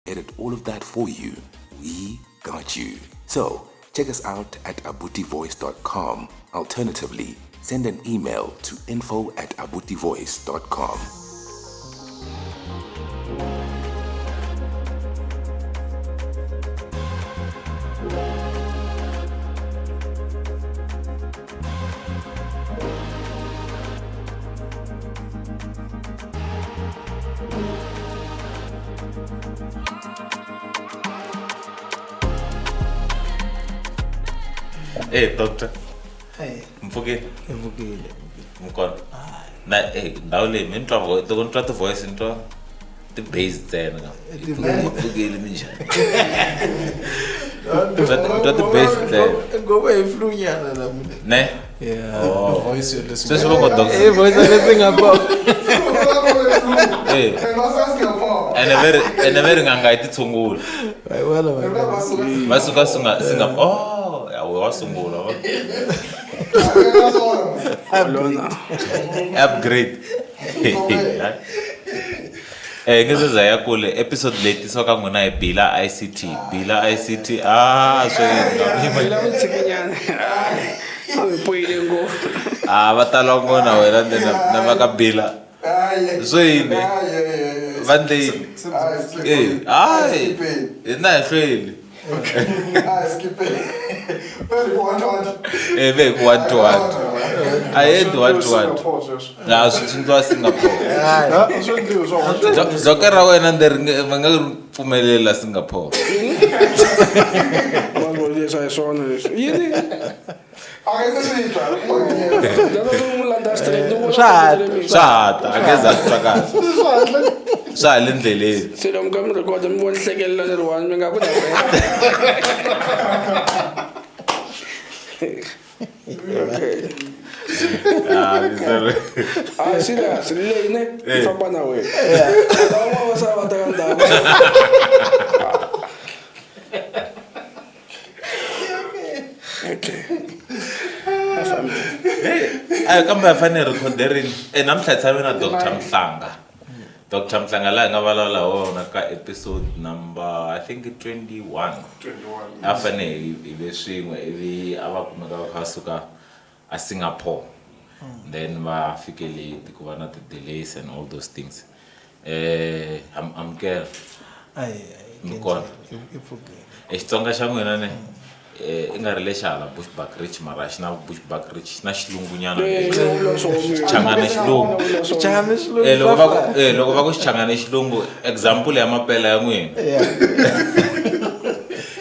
edit all of that for you. We got you. So, check us out at abutivoice.com. Alternatively, send an email to info@abutivoice.com. Hey, doctor. Hey. Mfugile. Mfugile. Mkhona. Na ndawo le mentwa go to kontra the voice into the bass tsena ka. Mfugile minjani. The bass tsena. Ngoba iflunyana la mina. Ne? Yeah. Oh. Voice you're listening. Sesi bongo doctor. Eh voice lesingapho. Eh. Ene very nganga itithungula. Ayibona Basuka singa oh, yawe wasungula wa. Upgrade. Ngizeza yakule episode late soka ngona eBila ICT. Bila ICT so Bila utsikinyana. Awupoyile ngo. Batala ngona wena na vakabila. So yini? Vande. Ina hlweli. Skip it. Very one. Very one. I had one. Na sitindwa Singapore. Zokera wena ngaphumelela Singapore. Ngolile sayisona leso. Yini? Akasizitwa. Ndazomulanda straight Shata akeza kuthakaza. Sale endleleni. Selo mkamre kodwa mbona hlekelela le1 mingakuda. Serious, lene ifamba nawe. Lawa wasaba takanda. Okay. Kamba fane recordering namhlatha na Dr. Mhlanga. Dr. Mhlanga la ngabalala wona ka episode number I think 21. Afane ibeswingwe ibi abakumeka bakasuka a Singapore. Then bafikele kuba na the delays and all those things. I'm girl. Mkhona. Xitsonga xa n'wina ne ingari leshala Bushbuck Rich Marash na Bushbuck Rich na xilungunyana changana xilungu loko va ku changana xilungu example ya mapela ya n'wina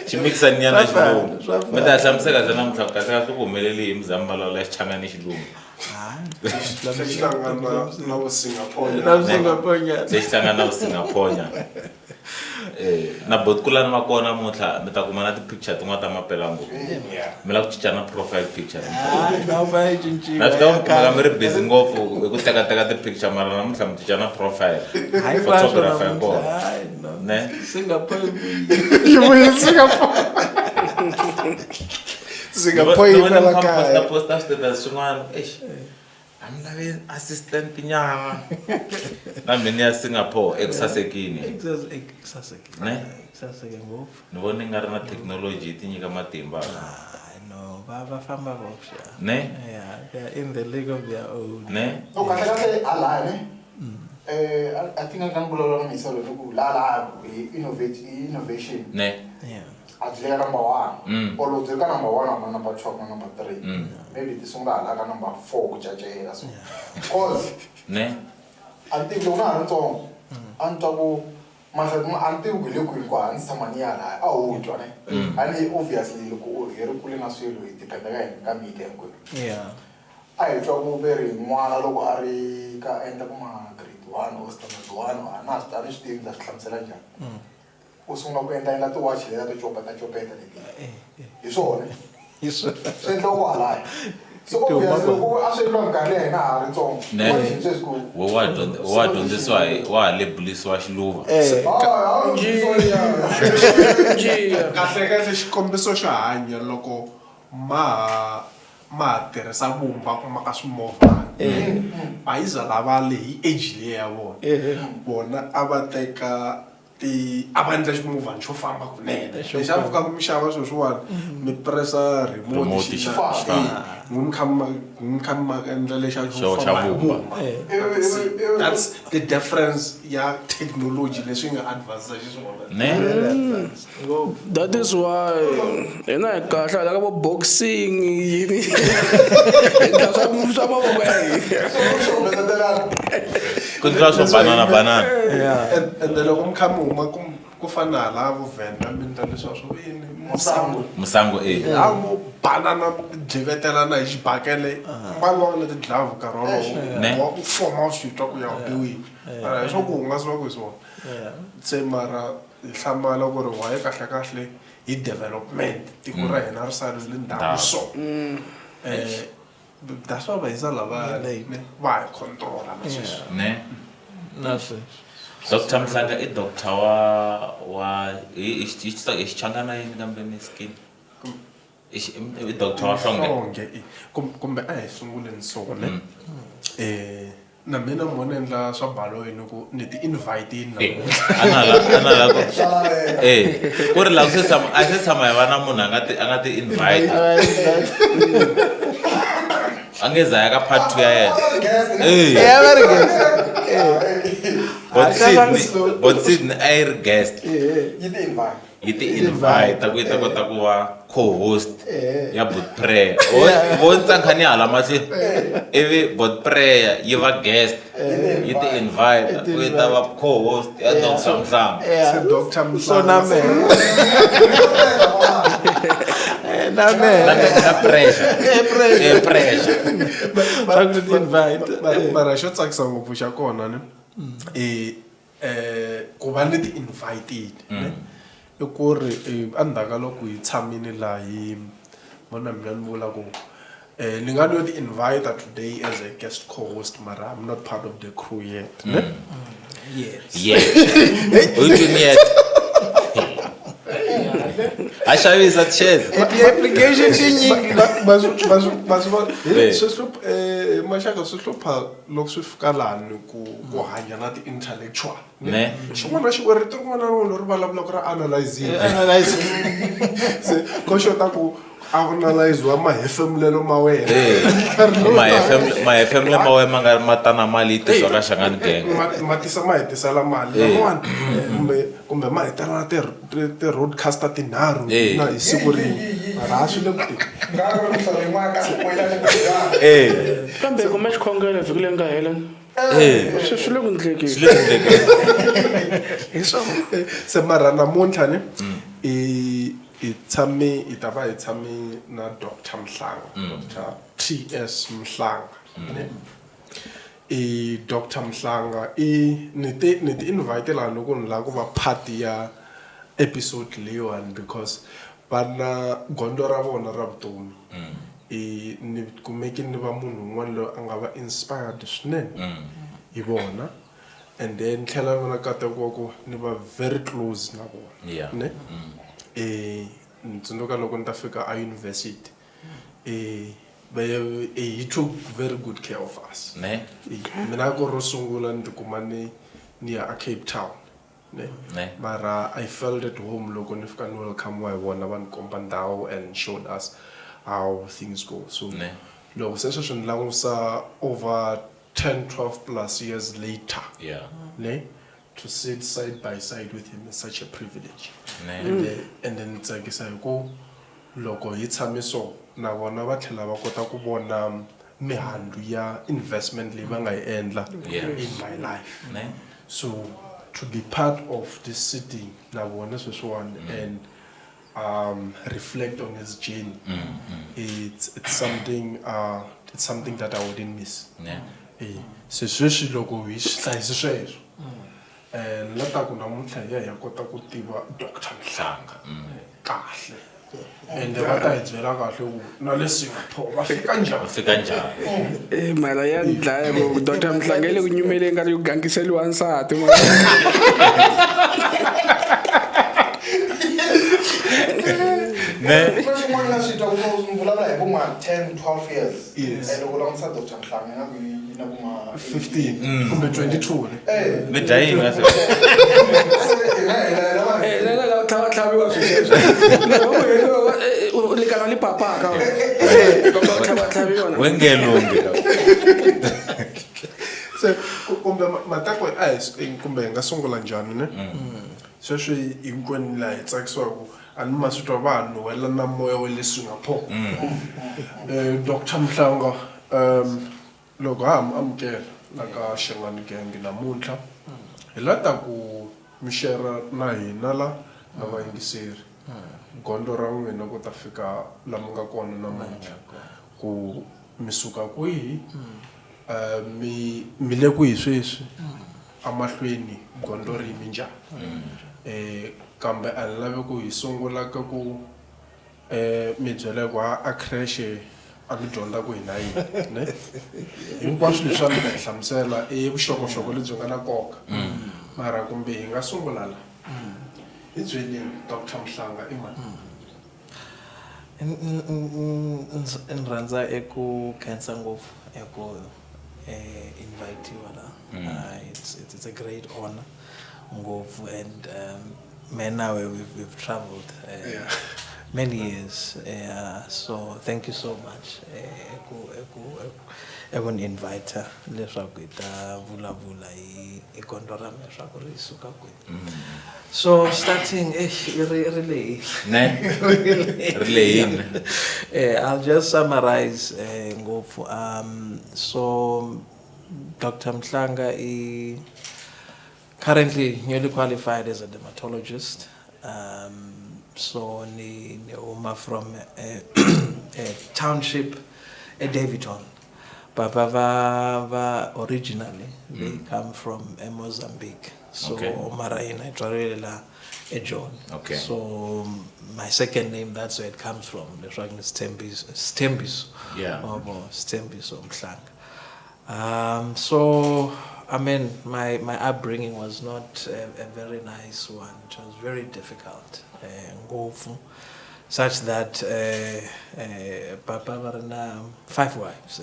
ximixa nyana xilungu mi ta hlamusela zana mthaka ka ku humeleli emzambala la xchangana xilungu na Singapore na botkulana makona mutla mi ta kuma na ti picture tin'wana ta mapelango mi la ku cincana profile picture na swi ta mi ri busy ngopfu hi ku teka ti picture mara namuntlha mi cincana profile photographer ya kona ne Singapore. Singapore posta status swin'wana I'm loving assistant nyama na mini ya Singapore exasekini ne ni vona nga ri na technology ti nyika matimba No, va famba vopsha. ne Yeah, they're in the league of their own. ne Kahle alane. I think I can bulala ngisalo loku la innovation. ne Yeah. Atlega number 1. Olo tseka number 1 ama number 2 ama number 3. Maybe tisonga ala ka number 4 kujajela so. Cause ne anti lona ntsongo. Antako masatu anti ugile kwinkwani nsamani yala awudwa ne. Ani obviously loko yeri kule na swelo itipenda ka milengo. Yeah. Ai twa ku beri n'wana loko a ri ka enda kuma grade 1 or standard 1 ana stari xitivi la hlamusela njhani. Usungula ku endla ti watch leta to chopeta leti. Hi swona. Hi swona. Swi endla ku hala. So obviously loko a swi lwa nkarhi ya hina ha ri ntsongo. wa dyondzisiwa wa lebulisiwa xiluva kahle xikombiso xo hanya loko ma tirhisa vumba ku maka swimovhana bayiza lava leyi age leyi ya vona a va teka abandla ximovhani xo famba kunene lexi a fika ku mi xava swilo swin'wana mi pressa remote xi n'wi kha mi endla lexa xo famba that's the difference ya technology leswi nga advance xiswona That is why ena hi kahle la ka bo boxing yini swa mavoko ku ndla swo banana and loko mi kha mi huma ku fana lavo Venda mi ndla leswa swo yini musango mo banana dlivetelana hi xibakele mbalo wa na ti-glove nkarhi wolowo wa ku foma swi twa ku ya biwini hi swo ku hungasiwa ku hi swona se mara hi hlamala ku ri waye kahlekahle hi development tiko ra hina ri sarile ndhawu so that's why va hisa lava va hi controla na sweswi Dr. Mhlanga i doctor wa xichangana yini kambe ni skin i doctor wa nhlonge kumbe a hi sunguleni sone na mina mo endla swa balo yini ku ni ti invite anala ko ku ri la se tshama hi vana munhu a nga ti invite angeza ya ka part 2 ya yena but Sydney I guest yi ti invite ku ta kota ku va co-host ya bot prayer vo ntsankhani hala mahle ivi bot prayer yi va guest yi ti invite ku ta va co-host ya Dr. Mhlanga Dr. Mhlanga So na pressure mara xo tsakisa ngopfu xa kona ne ku va ni ti invited i ku ri endzhaku loko hi tshamile laha hi vona mina ni vula ku ni nga no ti invite today as a guest co-host mara I'm not part of the crew yet Ashavisa chess application tinyingi maxaka swi hlupha loko swi fika lani ku hanya na ti-intellectual xin'wana na xin'wana rito rin'wana na rin'wana ri vulavulaka ra analyzing se ko xota ku analyziwa mahefemulelo ma wena mahefemule ma wena ma nga ma tana mali tiswa ka Shangani Gang ma hetisela mali laman'wana kumbe ma hetelana ti-roadcaster tinharhu na hi siku rin'we mara a swi le kambe kuma xikhongelo vhiki leyi nga hela swi le ku ndlekeni se mara namuntlha ni hi ta va hi tshame na Dr. Mhlanga Dr. T.S. Mhlanga Dr. Mhlanga ni ti invite laha loko ni lava ku va part ya episode leyiwani because vana gondzo ra vona ra vutomi ni kumeki ni va munhu un'wana loyi a nga va inspired swinene hi vona and then tlhela vona katekiwa ku ni va very close na vona ne tsundzuka loko ni ta fika a university he took very good care of us mina ku ro sungula ni tikuma ni ya a Cape Town mara I felt at home loko ni fika ni welcome wa hi vona va ni komba ndhawu and showed us how things go so loko se swi ni langusa over 10-12 plus years later to sit side by side with him is such a privilege and then tsakisa hi ku loko hi tshame so na vona va tlhela va kota ku vona mihandzu ya investment leyi va nga yi endla in my life so to be part of this city na vona sweswiwani and reflect on his journey it's something that I wouldn't miss se sweswi loko hi hlayisi sweswo la ta ku namuntlha ya kota ku tiva Dr. Mhlanga kahle and va ta hi byela kahle ku na le Singapore va fika njhani mara ya dlaya ku Dr. Mhlanga le ku nyumele nga yo gangiseliwa nsati Ne? First one na swi twa ku vulavula hi kuma 10 12 years. Yes. And loko langutisa Dr. Mhlanga na ku yi na kuma 15 kumbe 22 ne Mi dya yini ngase? tlhaviwa lekana le papa ka tlhaviwa Wengelungi. so kumbe matakwe a hi kumbe hi nga sungula njhani ne sweswi hinkwenu laha hi tsakisiwaku a ni ma swi twa vanhu wela na moya wa le Singapore Dr. Mhlanga loko ha mi amukela la ka Xingani Gang namuntlha hi lata ku mi share na hina la na vayingiseri gondo ra n'wina ku ta fika la mi nga kona namuntlha ku mi suka kwihi mi le kwihi sweswi amahlweni gondo ri yimi njhani kambe a ni lavi ku hi sungula ka ku mi byela ku a creche a mi dyondza ku hina yini ne hinkwaswo leswi a mi ta hi hlamusela i vuxokoxoko lebyi nga na nkoka mara kumbe hi nga sungula la hi byeleni Dr. Mhlanga i mani in rhandza eku khensa ngopfu eku invitiwa la it's a great honor ngopfu and nawe we've traveled many years so thank you so much eku invite leswaku ita vulavula hi gondo ra me leswaku ri suka kwihi so starting really I'll just summarize ngopfu so Dr. Mhlanga is currently newly qualified as a dermatologist so ni from a township at Davidton. Papa originally they come from Mozambique. So Maraina Tralela John. Okay. So my second name, that's where it comes from. The dragon is Stembis. Yeah. Stembis Mhlanga. So I mean my upbringing was not a very nice one. It was very difficult. Such that Papa Varana 5 wives.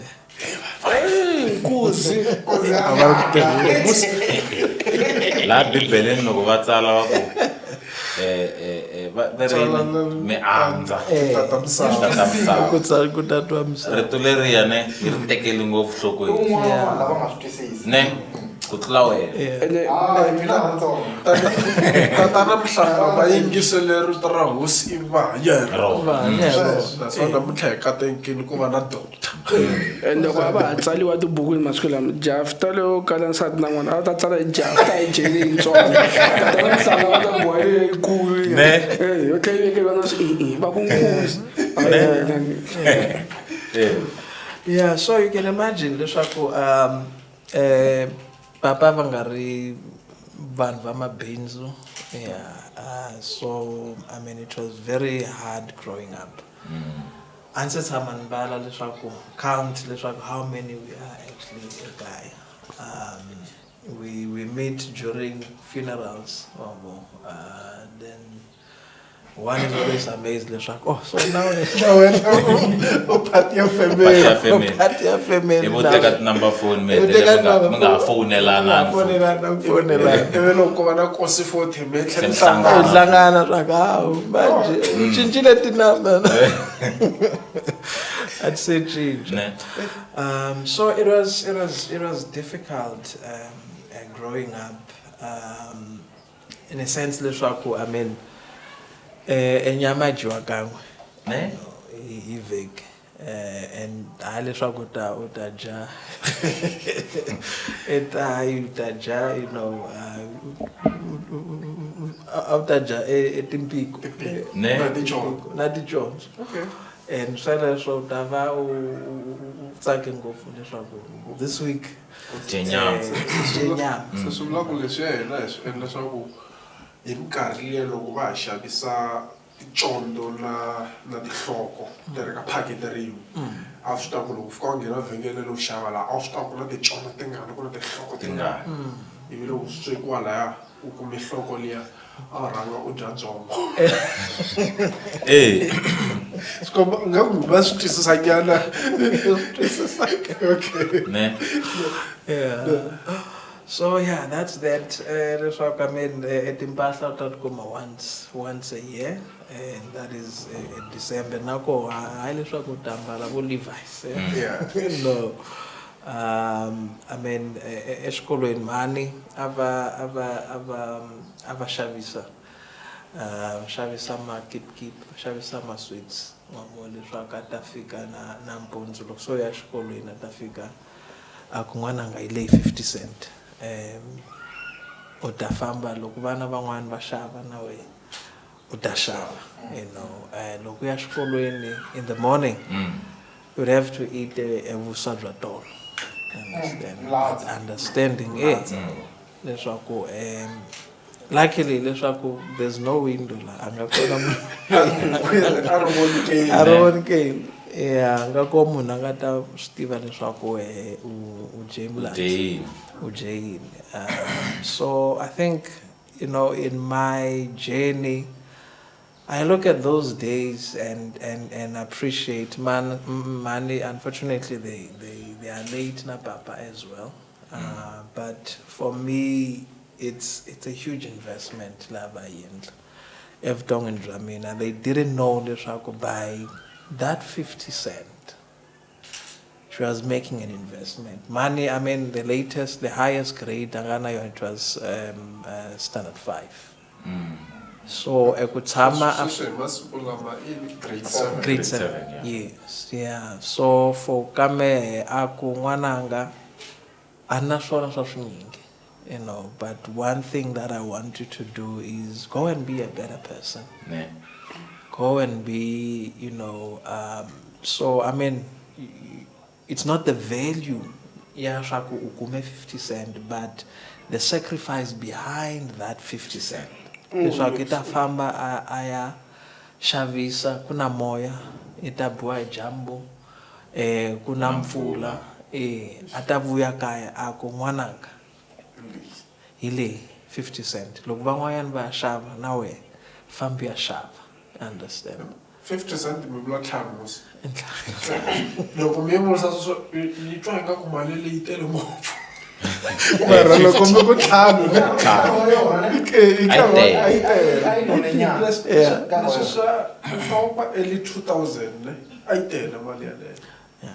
La Bibele no go batsala wa go me anza re toleria ne re tekele ngo vhloko lava nga swi twisisi ne ku tlula wena tatana Mhlanga vayingisele rito ra hosi i vahanyeri naswona mintlha hi katenkini ku va na doctor and loko a va ha tsaliwa tibukwini masiku lama jafta leyo kala nsati na n'wana a ta tsala hi jafta hi jeni yitsongo tatana Mhlanga va ta boha leyikulu yo tlhe yi vekeriwa na va ku nkuzi Yeah, so you can imagine leswaku papa va nga ri vanhu va mabindzu so I mean it was very hard growing up anse tshama ni mbala leswaku count leswaku how many we are actually a guy we meet during funerals then one is always amazed leswaku so now party ya family party ya family e boteka number phone me nga phonelana ive loko va na kosi 40 metlhe hlangana swa manje ucincile tinamba I'd say change so it was difficult growing up in a sense leswaku I mean enyama jiwa kanwe ne ivek and leswaku utaja utaja you know utaja etimpiko ne na tijonzo okay and sweleswo utava utsake ngopfu leswaku this week Jenyama so swi vula ku leswi hina hi swi endla swaku hi minkarhi leyi loko va ha xavisa ticondo na tihloko leri ka phakete rin'we a swi ta ku loko fika u nghena vhengele lo xava laha a swi ta ku na ticondo tingani ku na tihloko tingani ivi loko swi kwalaya u kume nhloko liya a rhanga u dya dzongo swikomba ngaku va swi twisisa nyana okay yeah. So yeah, that's that. I mean, timpahla utakuma once a year, and that is December. Nako haile leswaku utambala vo Levi's. No. I mean, exikolweni mani ava shavisa ma kip shavisa ma sweets. Mamo leswaku atafika na mpundzu loko so ya xikolweni atafika akun'wana nga ile 50 cent. Utafamba loko vana van'wana va xava na we utashava, you know. Loko ya xikolweni in the morning you would have to eat a vuswa bya tolo. Understanding leswaku luckily leswaku there's no window la anga kona aronke yeah ngako munhu anga ta stiva leswaku ujayini. So I think, you know, in my journey I look at those days and appreciate money. Unfortunately they are late na papa as well. But for me it's a huge investment la ba yendla Evdong and Dramina. They didn't know leswaku by that 50 cent she was making an investment. Money, I mean the highest grade it was standard 5. So ekutama grade 7 yes yeah. So for kame aku nwananga anaswona swa swinyingi, you know, but one thing that I want you to do is go and be a better person. Go and be, you know, so I mean it's not the value ya shaku ukume 50 cent, but the sacrifice behind that 50 cent. So kitafamba aya shavisa kuna moya itabua jambo kuna mfula atavuya kaya ako nwananga ile 50 cent loko van'wanyana va xava nawe fambi ya xava. Understand? 50 cent mi vula tlhamusi loko mi yevulisa sweswo ni twa ingaku mali leyi tele ngopfu mara loko mi ku tlhanu early 2000 a yi tele mali yaleyo.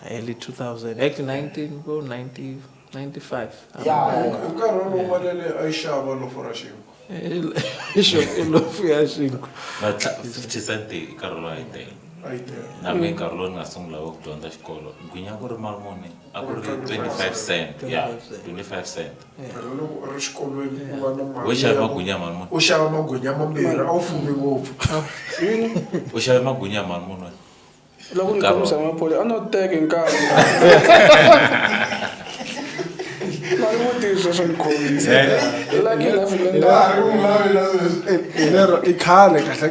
Early 2000 actually 95. nkarhi wolowo mali yaleyo a yi xava lofu ra xinkwa Ilofu ya xinkwa. 50 cent nkarhi lowu a yi tele. Na me nkarhi lowu ni nga sungula ku dyondza xikolo ngwinya ku ri mali muni a ku ri 25 cent. Yeah, 25 cent. loko u ri xikolweni u va na mali U xava magwinya mali muni? u xava magwinya mambirhi a wu fumi ngopfu U xava magwinya mali muni? loko ni komisa mapoli a no teka nkarhi mali vutiso swa nikhomisa lero i khale kahle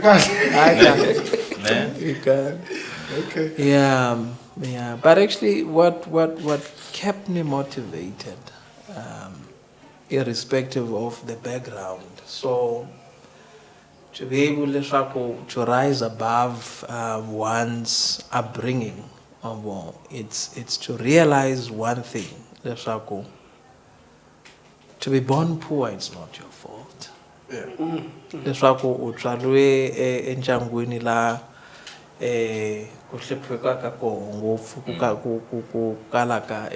Okay. Yeah. But actually, what kept me motivated, irrespective of the background, so to be able to rise above one's upbringing, it's to realize one thing, to be born poor, it's not your fault. Leswaku utswariwe endyangwini la ku hluphiwaka ka koho ngopfu ku kalaka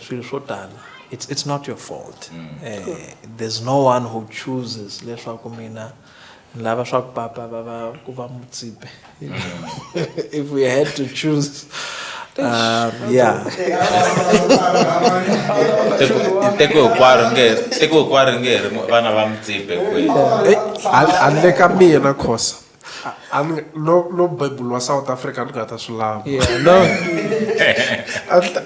swilo swo tala, it's not your fault. There's no one who chooses leswaku mina lava swaku papa baba ku va mutsipe. If we had to choose, yeah. Teko kwari ngeri vana va mutsipe kwe. handle ka mina khosa no Bible wa South Africa ni nga ta swi lava.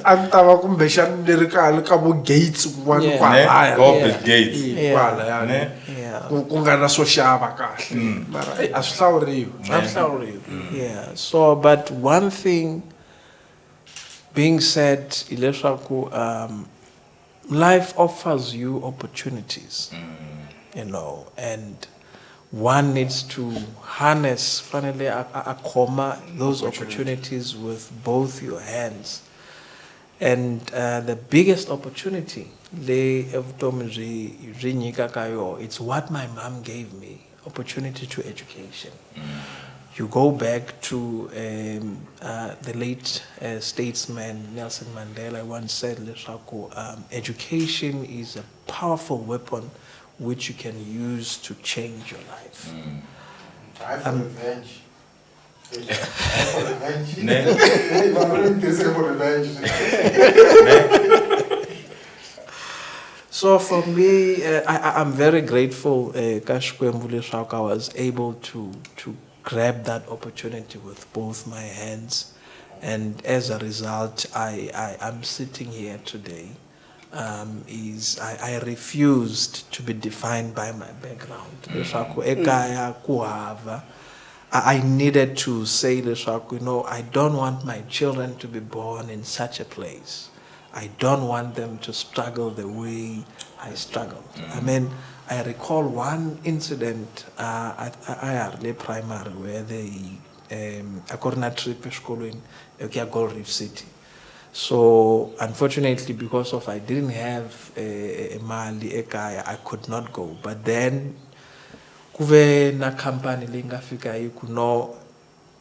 A ni ta va kumbexani ni ri ka vo Gates kun'wana kwalaya Bill Gates kwalaya ku nga na swo xava kahle mara a swi hlawuriwi. Yeah. So but one thing being said, ileswaku life offers you opportunities, you know, and one needs to harness, finally, those opportunities with both your hands. And the biggest opportunity, it's what my mom gave me, opportunity to education. You go back to the late statesman Nelson Mandela once said, education is a powerful weapon which you can use to change your life. Time for revenge. So for me, I'm very grateful I was able to grab that opportunity with both my hands, and as a result, I'm sitting here today. I refused to be defined by my background. I needed to say, I don't want my children to be born in such a place. I don't want them to struggle the way I struggled. I mean, I recall one incident at IRLA Primary where a corner trip in Gold Reef City. So unfortunately, because of I didn't have a Mali I could not go. But then kuve na company lingafika you could not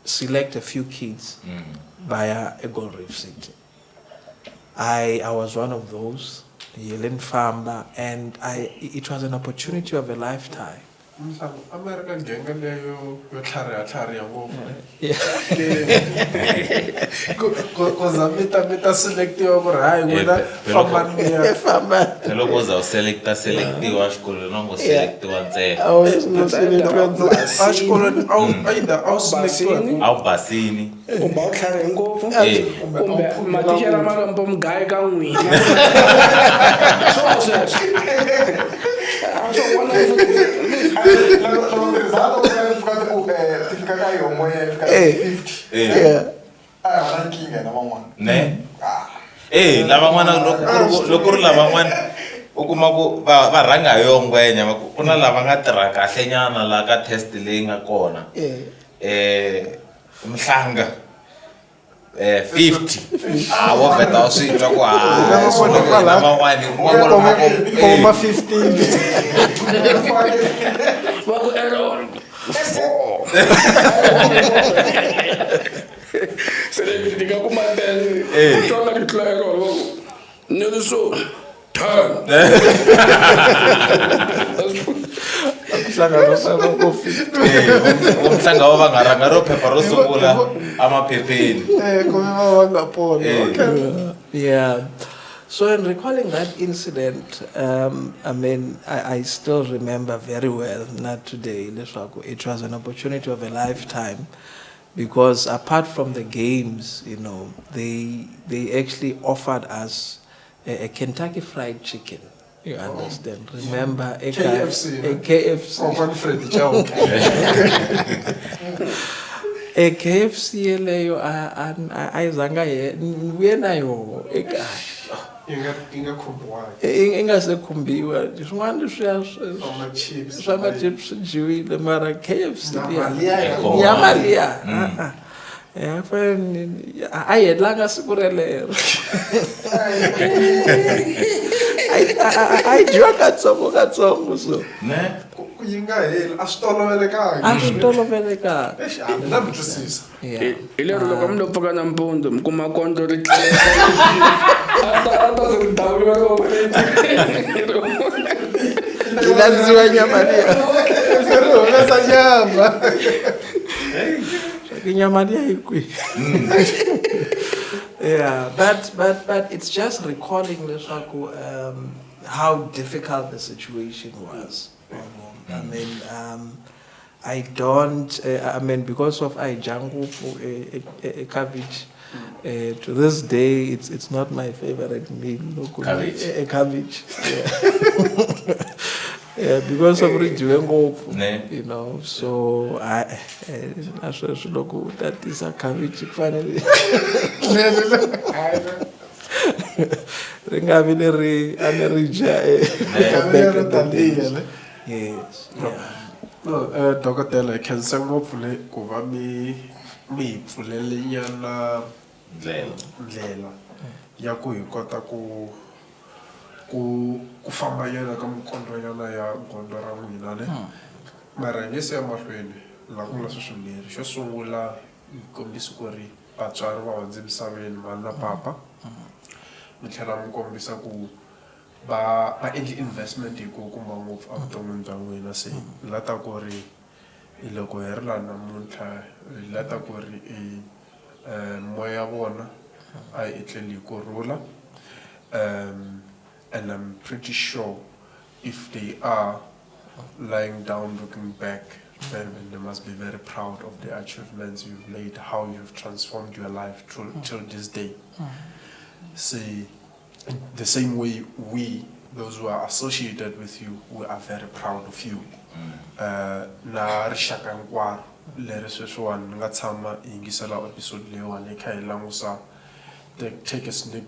select a few kids via a Gold Reef City. I was one of those, Yelen Famba, and it was an opportunity of a lifetime. American genga leyo yotlhari ngopfu. Koza mita selectiwa ku ri hayi wena famba loko uza selectiwa xikolweni no ngo selectiwa ntsena a xikolweni awu selectiwa awu basini kumbe u tlhari ngopfu kumbe matixera malombo mugayi ka n'wina lavan'wana loko ri lavan'wana u kuma ku va rhanga hi yo ngwenya ku na lava nga tirha kahle nyana la ka test leyi nga kona Mhlanga 50 wo veta u swi twa ku lavan'wani koma 15 va ku error celebrity ka kuma tele tona ke tla error Nelson turn umhlanga wa vangarhanga ro phepha ro sungula amaphepheni Yeah. So in recalling that incident, I mean, I still remember very well, not today, it was an opportunity of a lifetime, because apart from the games, you know, they actually offered us a Kentucky Fried Chicken. You understand? Remember a KFC. A KFC. A KFC leyo ayizanga yena yo inga khumbuwa ingasekhumbiwa swin'wana swa ma-chips jiwile mara KFC nyama liya a hetelanga siku relero a dyiwa katsongo so yi nga heli a swi tolovelekanga na mi twisisa hi lero loko mi lo pfuka nampundzu mi kuma kondlo ri tlele a ta ri dawula loko yi landziwa nyama liya ri humesa nyama nyama liya yi kwihi. Yeah, but it's just recalling how difficult the situation was. I mean, I don't. I mean, because of Jangu a cabbage. To this day, it's not my favorite meal. Cabbage. A cabbage. Yeah. Yeah, because of you know, so I look that is a cabbage finally. ringavi leri a ni ri dya yes yeah. No, dokotela hi khensa ngopfu ku va mi hi pfulele nyana ndlela ya ku hi kota ku famba yena ka mikondo yana ya gondzo ra n'wina ne mara hi nge se ya mahlweni laha ku nga swimbirhi xo sungula hi kombisa ku ri vatswari va hundze misaveni mani na papa mi tlhela mi kombisa ku va endli investment yikulukumba ngopfu evuton'wini bya n'wina se hi lata ku ri loko hi ri laha namuntlha hi lata ku ri moya ya vona a yi etleli hi kurhula and I'm pretty sure if they are lying down looking back, then they must be very proud of the achievements you've made, how you've transformed your life till this day. See, the same way we, those who are associated with you, we are very proud of you. Na rixaka hinkwaro leri sweswiwani ni nga tshama hi yingisela episode leyiwani hi kha hi langusa take a sneak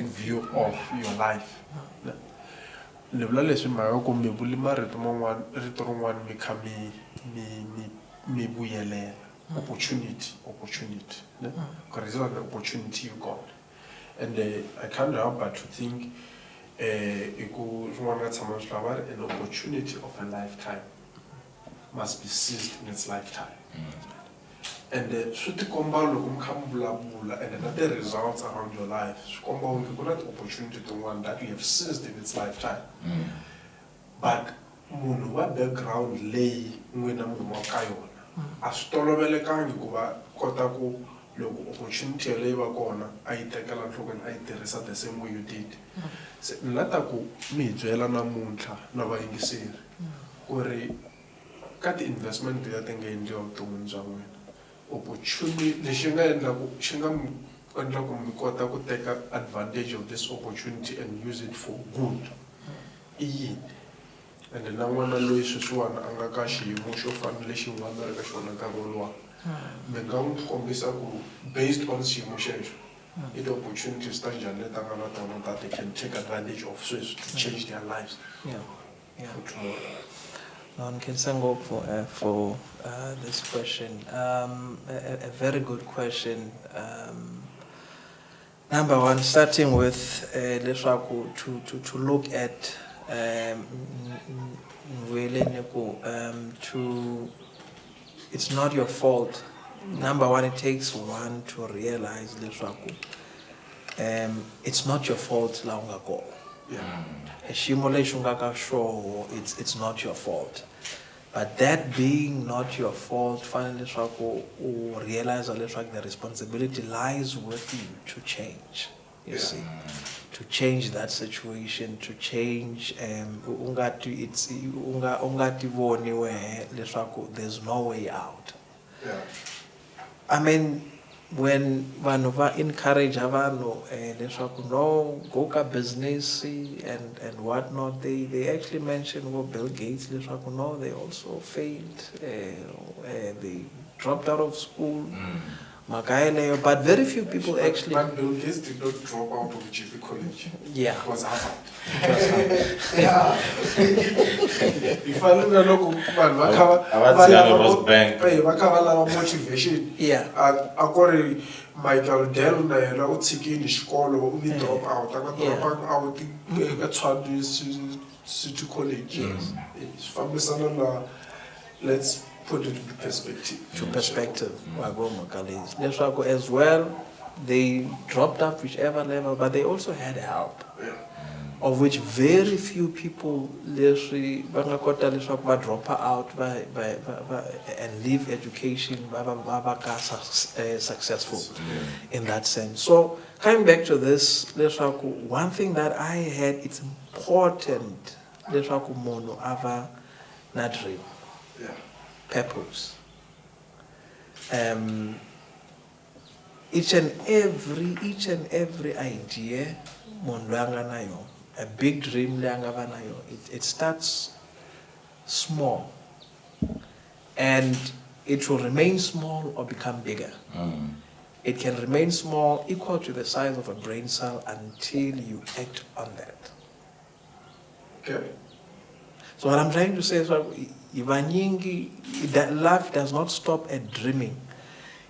view of your life. Ni vula leswi mhaka ku mi vuli marito man'wana rito rin'wana mi kha mi vuyelela opportunity because it's an opportunity you got, and I can't help but to think an opportunity of a lifetime must be seized in its lifetime. And and the results around your life, the opportunity to one that you have seized in its lifetime. But what background lay when I'm going as tolovelekangi ku va kota ku loko opportunity ya leyi va kona a yi tekela nhlokweni a yi tirhisa the same way you did. Se ni lata ku mi hi byela namuntlha na vayingiseri ku ri ka ti-investment ya ti nga endliwa vuton'wini bya n'wina opportunity lexi nga endlaku xi nga mi endla ku mi kota ku teka advantage of this opportunity and use it for good i yini. And na n'wana loyi sweswiwani a nga ka xiyimo xo fana lexi n'wana ri ka xona nkarhi wolowo mi nga n'wi kombisa ku based on xiyimo xexo i ti-opportunities ta njhani leti a nga na tona that they can take advantage of sweswi to change their lives for tomorrow. No, for this question. A very good question. Number one, starting with to look at it's not your fault. Number one, it takes one to realize it's not your fault long ago. It's not your fault. But that being not your fault, finally realize the responsibility lies with you to change. You see, to change that situation, to change there's no way out. I mean, when Vanova encourage Havano no go business and whatnot, they actually mentioned Bill Gates, no, they also failed, they dropped out of school. But very few people actually. But Bill Gates did not drop out of GP College. Yeah. It was Harvard. Yeah. If I don't know, motivation. Yeah. I got Michael Dell na yena u tshikini xikolo u drop out. I got drop out at City College. Let's put it into perspective. As well, they dropped up whichever level, but they also had help, of which very few people drop out and leave education successful in that sense. So coming back to this, one thing that I had, it's important mono ava na dream. Purpose. Each and every idea, a big dream, it starts small, and it will remain small or become bigger. it can remain small, equal to the size of a brain cell until you act on that. Okay. So what I'm trying to say is that life does not stop at dreaming.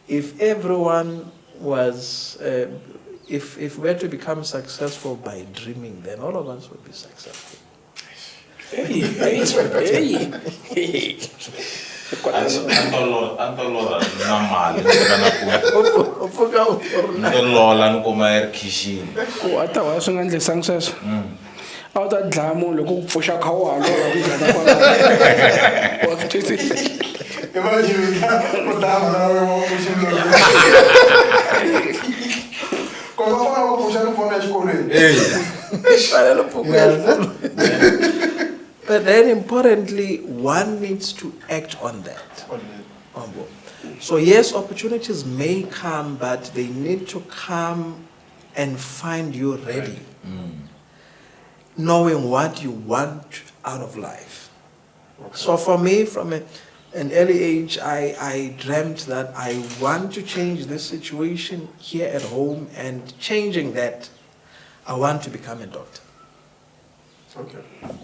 If everyone was, if we were to become successful by dreaming, then all of us would be successful. But then importantly, one needs to act on that. So yes, opportunities may come, but they need to come and find you ready, knowing what you want out of life. So for me, from an early age, I dreamt that I want to change this situation here at home, and changing that, I want to become a doctor. Okay.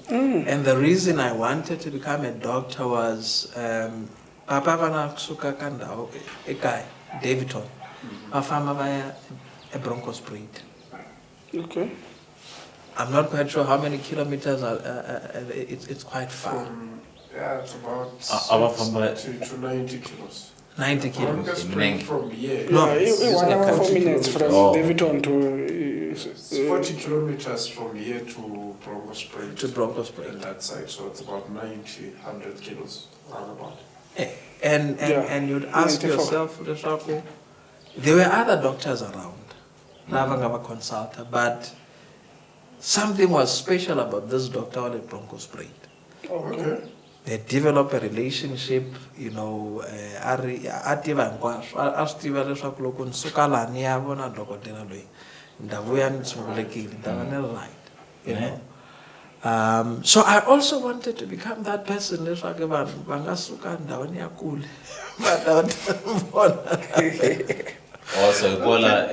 And the reason I wanted to become a doctor was Papa Vanaksuka Kandao, a guy, Davidton, a farmer via a Broncos breed. Okay. I'm not quite sure how many kilometers, it's quite far. Yeah, it's about to 90 kilos. 90 Broncos kilos. breed from here. No, Yeah, it's 1 hour 4 minutes from Davidton to. It's 40 kilometers from here to Broncos breed. To Broncos breed. On that side, so it's about 90, 100 kilos, roundabout. And you'd ask 94. yourself, Leswaku, there were other doctors around, Lavangava consultant, but something was special about this doctor on the Broncos breed. Okay. They develop a relationship, you know, you know. So I also wanted to become that person. Also, kola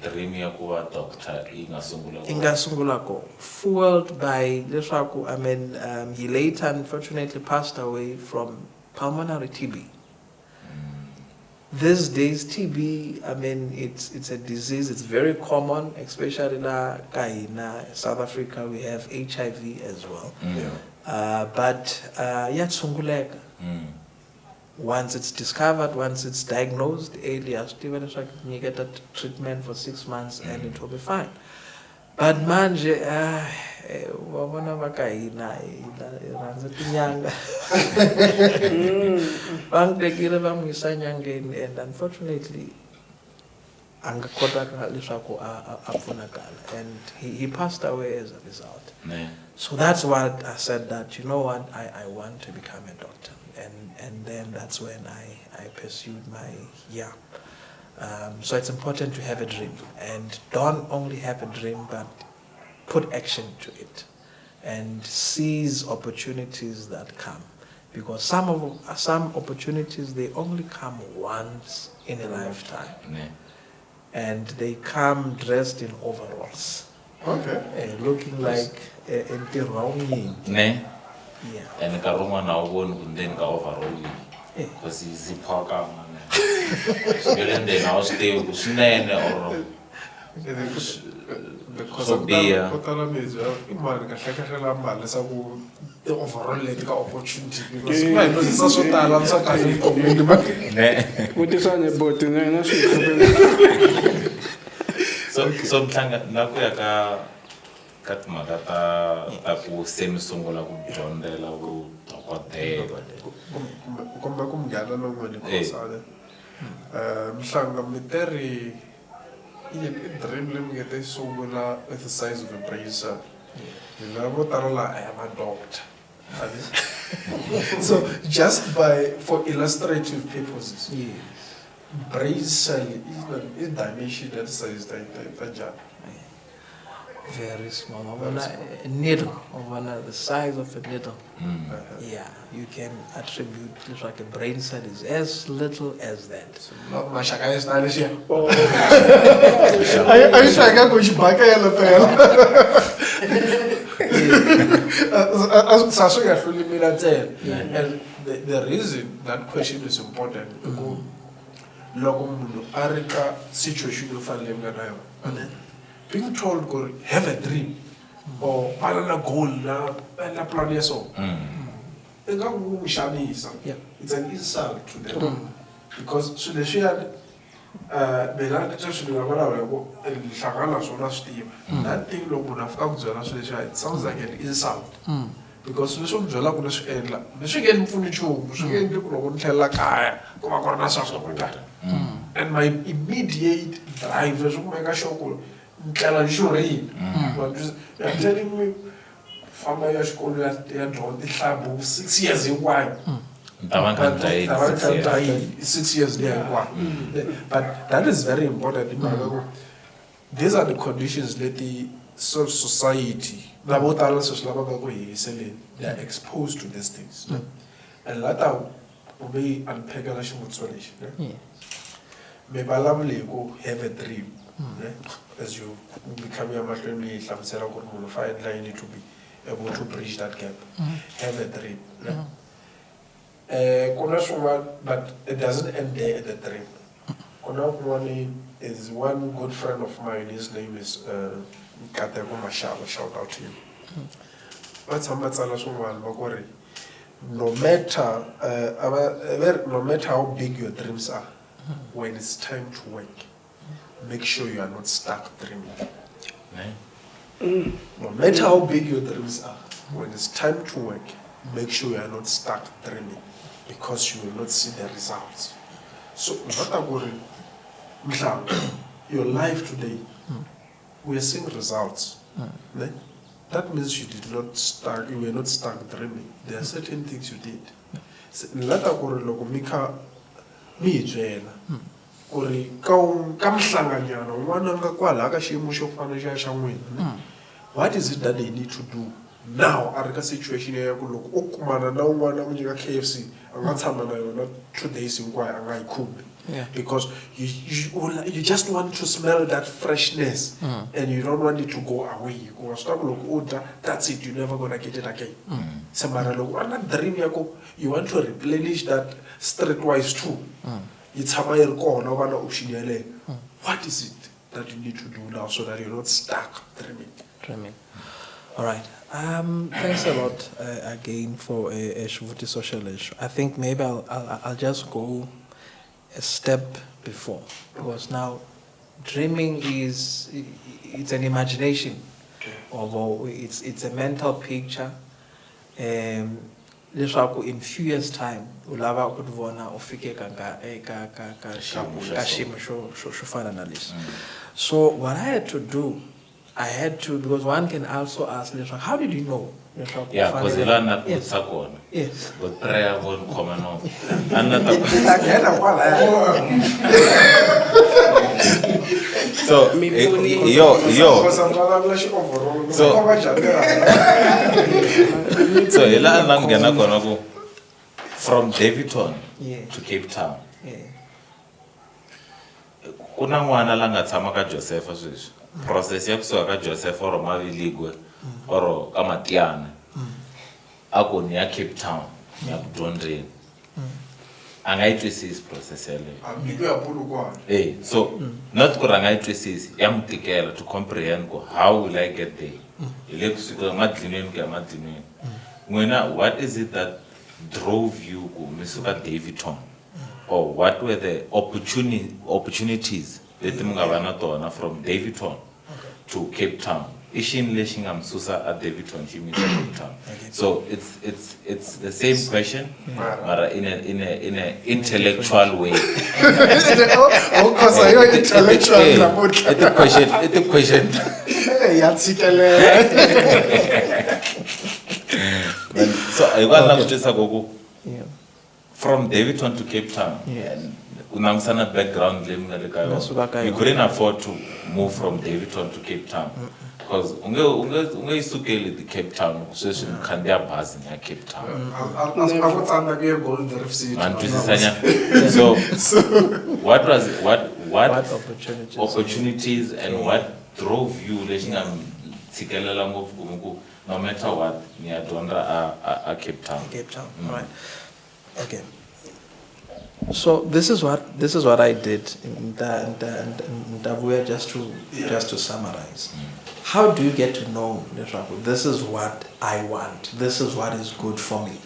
dream ya kuwa doctor ingasungula ko, fueled by leswaku, I mean, he later unfortunately passed away from pulmonary TB. These days, TB, I mean, it's a disease. It's very common, especially in South Africa. We have HIV as well. But tsunguleka. Once it's discovered, once it's diagnosed earlier, you get that treatment for 6 months and it will be fine. But manje, wabona bakaina iranza tinyanga. Bangtekile bamwisa nyangeni, and unfortunately, angakota leswaku afunakala, and he passed away as a result. So that's what I said, that you know what, I want to become a doctor. And then that's when I pursued my so it's important to have a dream, and don't only have a dream, but put action to it and seize opportunities that come, because some opportunities, they only come once in a lifetime, and they come dressed in overalls, looking like a Tironi. Yeah. And karuma na ubon kunden ka overall because he's zipaka man. Gelende na stay kusnene or because of that, kotala means imali kahlekahlela mali saku the overall leti ka opportunity, because my business so tala msakazi community but Kutisane boti na so mhlanga nakuya ka ta ku semisungula ku dyondzela ku dokotela kumbe kumngana nomani khosana mhlanga miteri i dream lemngete sungula with the size of a brain cell. Lavo tarala I am a doctor. So just for illustrative purposes, brain cell is dimension that size that Very small. A needle, the size of a needle. Yeah, you can attribute like a brain cell is as little as that. Are you trying to go to back and the reason that question is important because loko munhu ari ka situation yo fanele nga na yona being told go have a dream or banana goal na plan ya so enga ngumshamisa it's an insult to them because so leswi ya belani just ngabala yabo elihlakana sona switiva that thing loko munhu afika ku byela swilo leswi it sounds like an insult because leswi ku byela ku leswi endla leswi nge mpfuni nchumu swi nge endli ku loko ni tlhelela kaya ku va ku ri na swaswo kutani and my immediate drive leswi ku meka sure ku ni tlela nxurhile you're telling me famba ya xikolo ya dyondzo tihlabu 6 years hinkwayo 6 years there. But that is very important. These are the conditions that the society, they are exposed to these things. And later, we unpack a maybe go have a dream. As you become a Muslim, you need to be able to bridge that gap. Have a dream. But it doesn't end there at the dream. Is one good friend of mine, his name is Katego Mashaba, shout out to him. No matter how big your dreams are, when it's time to work, make sure you are not stuck dreaming. No matter how big your dreams are, when it's time to work, make sure you are not stuck dreaming. Because you will not see the results. So, your life today, we are seeing results. That means you did not start, you were not stuck dreaming. There are certain things you did. What is it that they need to do? Now, I situation here, KFC, not 2 days in because you just want to smell that freshness and you don't want it to go away. You that's it, you're never gonna get it again. You want to replenish that streetwise too. What is it that you need to do now so that you're not stuck dreaming? All right. Thanks a lot again for a Shivuti social issue. I think maybe I'll just go a step before, because now dreaming it's an imagination, although it's a mental picture. In few years' time, ulava kudvona ufike kashimo sho. So what I had to do, because one can also ask, how did you know? Yeah, because you learn that with Sakon. Yes. But prayer won't come on. So, from Davidton to Cape Town. Kuna n'wana la nga tshama ka Joseph sweswi. Process ya kusuka ka Joseph or Maviligwe or ka Matiana. Ako ni ya Cape Town, ya Dondreni. Anga itwisisi process ya leyo. So not ku ranga itwisisi ya mtikela to comprehend how will I get there. Ile kusuka madlinweni ka madlinweni. Nwena, what is it that drove you ku misuka Davidton? Or what were the opportunities that mungavana tona from Davidton to Cape Town? Ishin leshing am susa at Davidton, she means Cape Town. So it's the same question, but in a intellectual way. It's a question. So I got to go. From Davidton to Cape Town, background, you couldn't afford to move from Davidton to Cape Town. because unge the Cape Town sweswi khandiya bazi ya Cape Town akutsanda kuye Gold Reef City so what opportunities and what drove you leswi nga tshikelela ngopfu no matter what ni ya dyondza a Cape Town. All right. Okay. So this is what I did in Tavuya, just to summarize. How do you get to know this is what I want, this is what is good for me?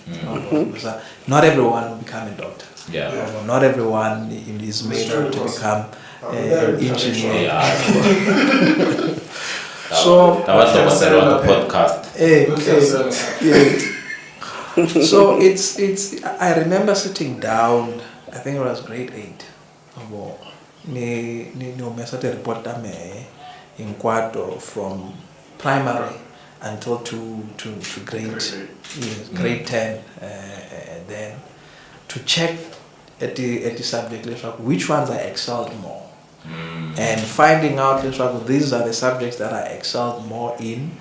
Not everyone will become a doctor. Yeah. Not everyone is made to become an engineer. So that was the podcast. So it's I remember sitting down, I think it was grade 8. Ni umesate report in Kwato from primary until to grade 10 then to check at the subject which ones I excelled more. And finding out these are the subjects that I excelled more in.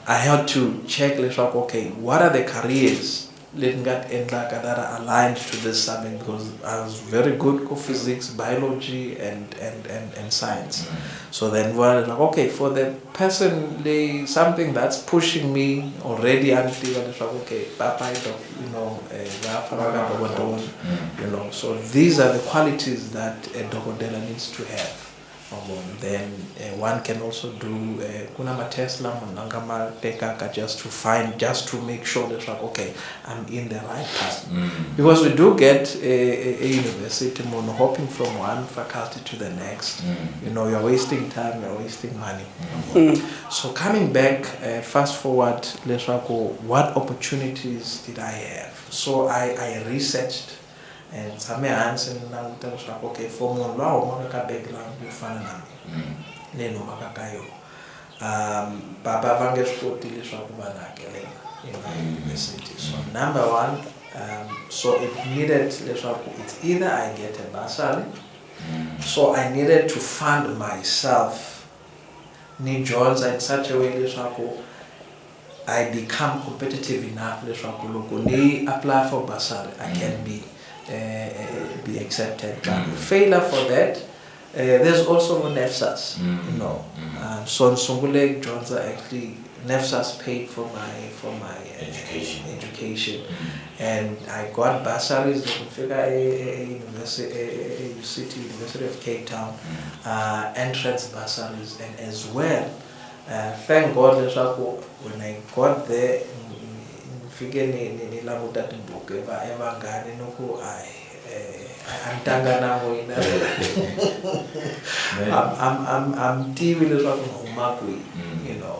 I had to check okay, what are the careers that are aligned to this subject, because I was very good with physics, biology and science. So then okay, for the person something that's pushing me already until okay, so these are the qualities that a dokotela needs to have. Then one can also do kuna Tesla just to make sure that okay, I'm in the right path. Because we do get a university hopping from one faculty to the next. You're wasting time, you're wasting money. So coming back, fast forward, what opportunities did I have? So I researched. And some answer now tell us okay, for more law, background, you find Neno Makakayo. Baba Vangesko in university. So number one, so it needed it's either I get a bursary, so I needed to fund myself. Need jobs in such a way I become competitive enough. Apply for bursary, I can be accepted. Failure for that, there's also NEFSAS, so Songule Jones actually NEFSAS paid for my education, and I got bursaries at University of Cape Town, entrance bursaries, and as well, thank God when I got there. I'm TV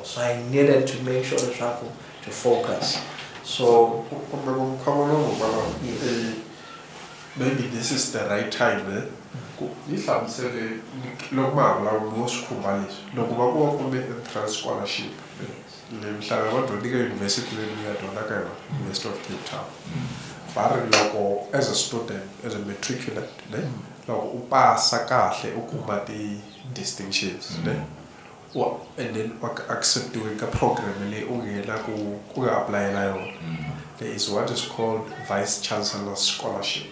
so I needed to make sure to focus. So maybe this is the right time. Entrance scholarship. University of Cape Town. As a student, as a matriculant, distinctions. And then accept doing a program apply. There is what is called Vice Chancellor Scholarship.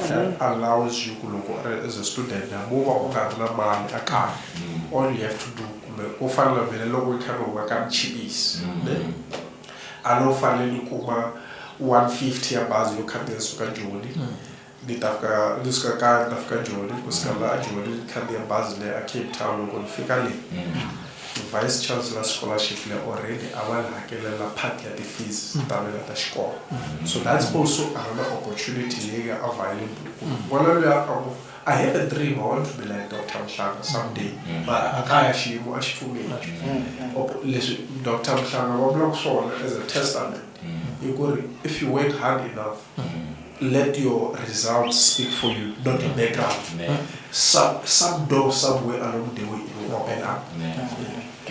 That allows you as a student all you have to do cheapies. I know 150 abaz you can suka joli. Ditafka joli, kuskala joli can be a buzz there at Cape Town on Fikali. Vice Chancellor Scholarship already la party at the fees at the score. So that's also another opportunity available. I have a dream, I want to be like Dr. Mhlanga someday, but I can't actually watch for me. Dr. Mhlanga as a testament. If you work hard enough, let your results speak for you, not your background. Some door somewhere along the way it will open up. I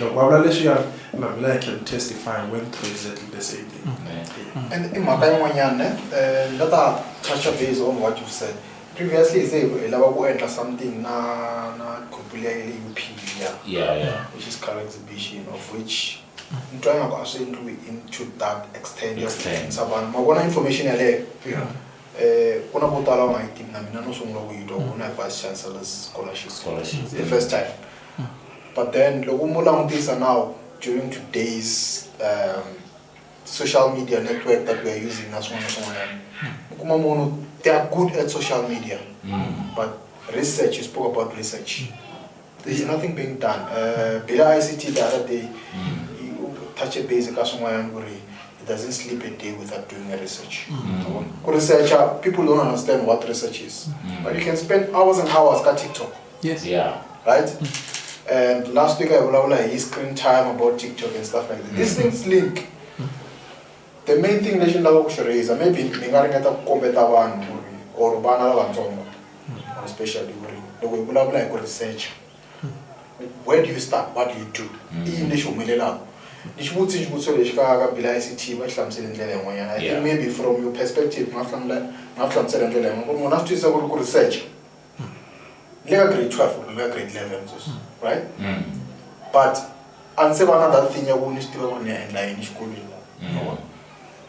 can testify I went through exactly the same thing. And in my time, let us touch base on what you said. Previously, say, enter something na UP. media, which is color exhibition, of which I'm trying to also include into that extent. Mabona information ale. Kuna botala wa team na mina no sungula ku yito kuna vice chancellor's scholarship. It's the first time. But then lo kumulangisa now during today's social media network that we are using, they are good at social media, but research, you spoke about research. There is nothing being done. Bila ICT the other day, touch a basic it doesn't sleep a day without doing a research. Researcher, people don't understand what research is, but you can spend hours and hours at TikTok. Yes. Yeah. Right? And last week I was screen time about TikTok and stuff like that. These things link. The main thing they should is maybe or especially the way research. Where do you start? What do you do? I think maybe from your perspective, research. Grade 12 or grade 11, right? But answer another thing you want to still on in school.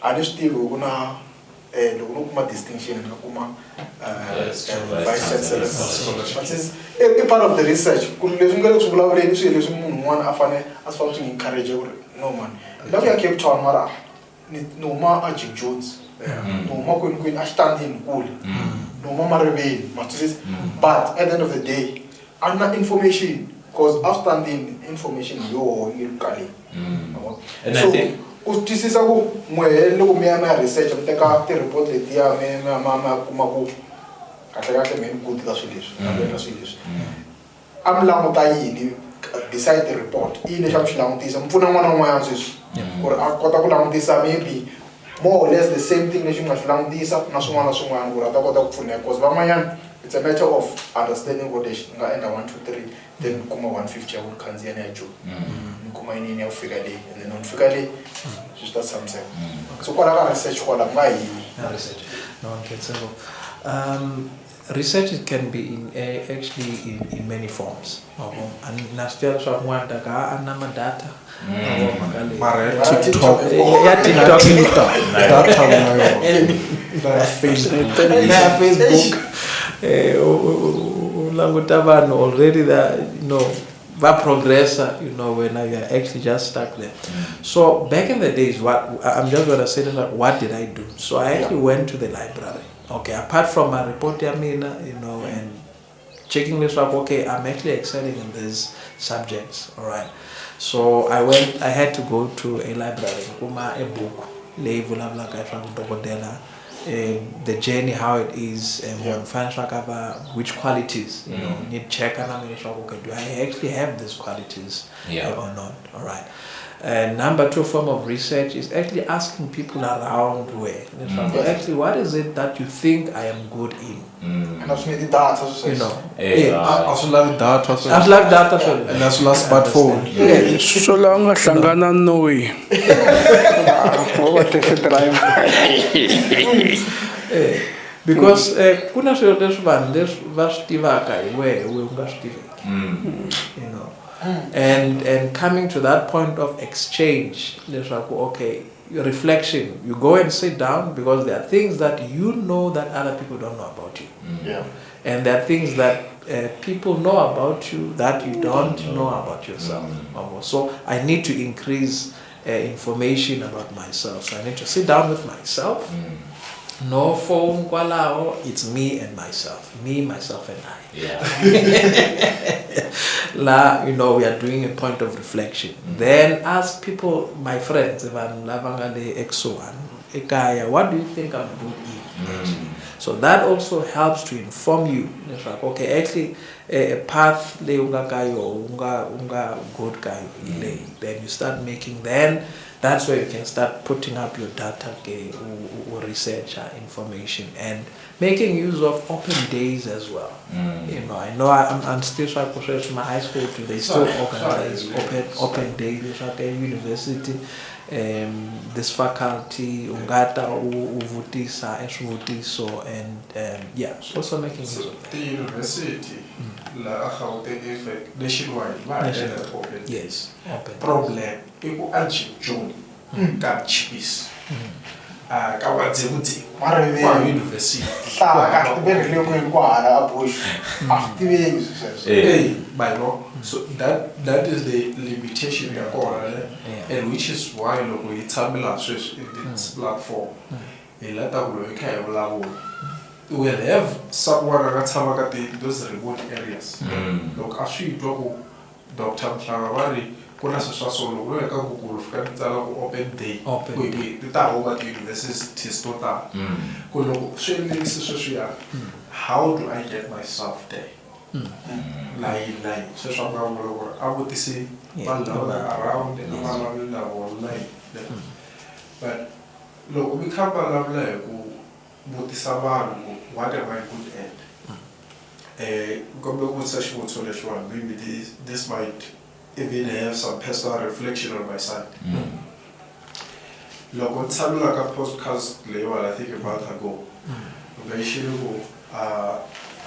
And still gonna distinction and vice chancellor. But is a part of the research. One as function encourage no man. Now we are Cape Town Mara. No more Ajik Jones. No more Queen Ashton cool. No more remain. But at the end of the day, I'm not information because outstanding information you carry. And I think this is a good research. I'm taking a report I'm beside the report. Maybe more or less the same thing because it's a matter of understanding what they end 1, 2, 3, then 150 I would cancel and then on figure just that something. So what research research. No one can say. Research can be actually in many forms. And nastia so mwanda ka anama data. TikTok. Facebook. Langutavano already that va progressa, when I actually just stuck there. So back in the days, what I'm just gonna say is what did I do? So I actually went to the library. Okay, apart from my report, and checking this up. Okay, I'm actually excelling in these subjects. All right. So I had to go to a library, a book, the journey, how it is, and which qualities, need check and do I actually have these qualities or not? All right. Number 2 form of research is actually asking people around where. Actually, what is it that you think I am good in? And also need the data. I also love data. And that's last smartphone. So long as I'm gonna know it. Because kuna sio where we and coming to that point of exchange, okay, reflection, you go and sit down because there are things that that other people don't know about you. And there are things that people know about you that you don't know about yourself. So I need to increase information about myself. So I need to sit down with myself. No phone, it's me and myself. Me, myself, and I. We are doing a point of reflection. Then ask people, my friends, what do you think I'm good in? So that also helps to inform you. Okay, actually, a path unga good guy. Then you start making. Then that's where you can start putting up your data or research information and making use of open days as well. I know I'm still trying to process my high school too. They still organize open days at a university. This faculty ungata uvutisa esuvutiso and also making use of that. The university la Gauteng effect nationwide open Yes. Open. problem iku Archie John ka chipis ka watsebutse Mara kwa university hlaka akutiberi loko hinkwara abush akutiveki sweswo hey by law so that is the limitation yakona and which is why loko hi tshamela sweswi in this platform hi lata ku lo hi kha hi vulavula we'll have someone a tshama ka those remote areas loko a swi twa ku Dr. Mhlanga va ri ku na sweswa so loko eka Google fika tsala ku open day ti ta hova ti-universities to tala ku loko swi endlekise sweswiya how do I get myself there line sweswo nga vula ku ri a vutise vanhu lava around and vulavula online but loko mi kha vulavula hi ku vutisa vanhu ku what am I good at kumbe ku vutisa xivutiso lexiwani maybe this might even have some personal reflection on my side loko ni tshamela ka podcast leyiwani I think about ago nga yi xile ku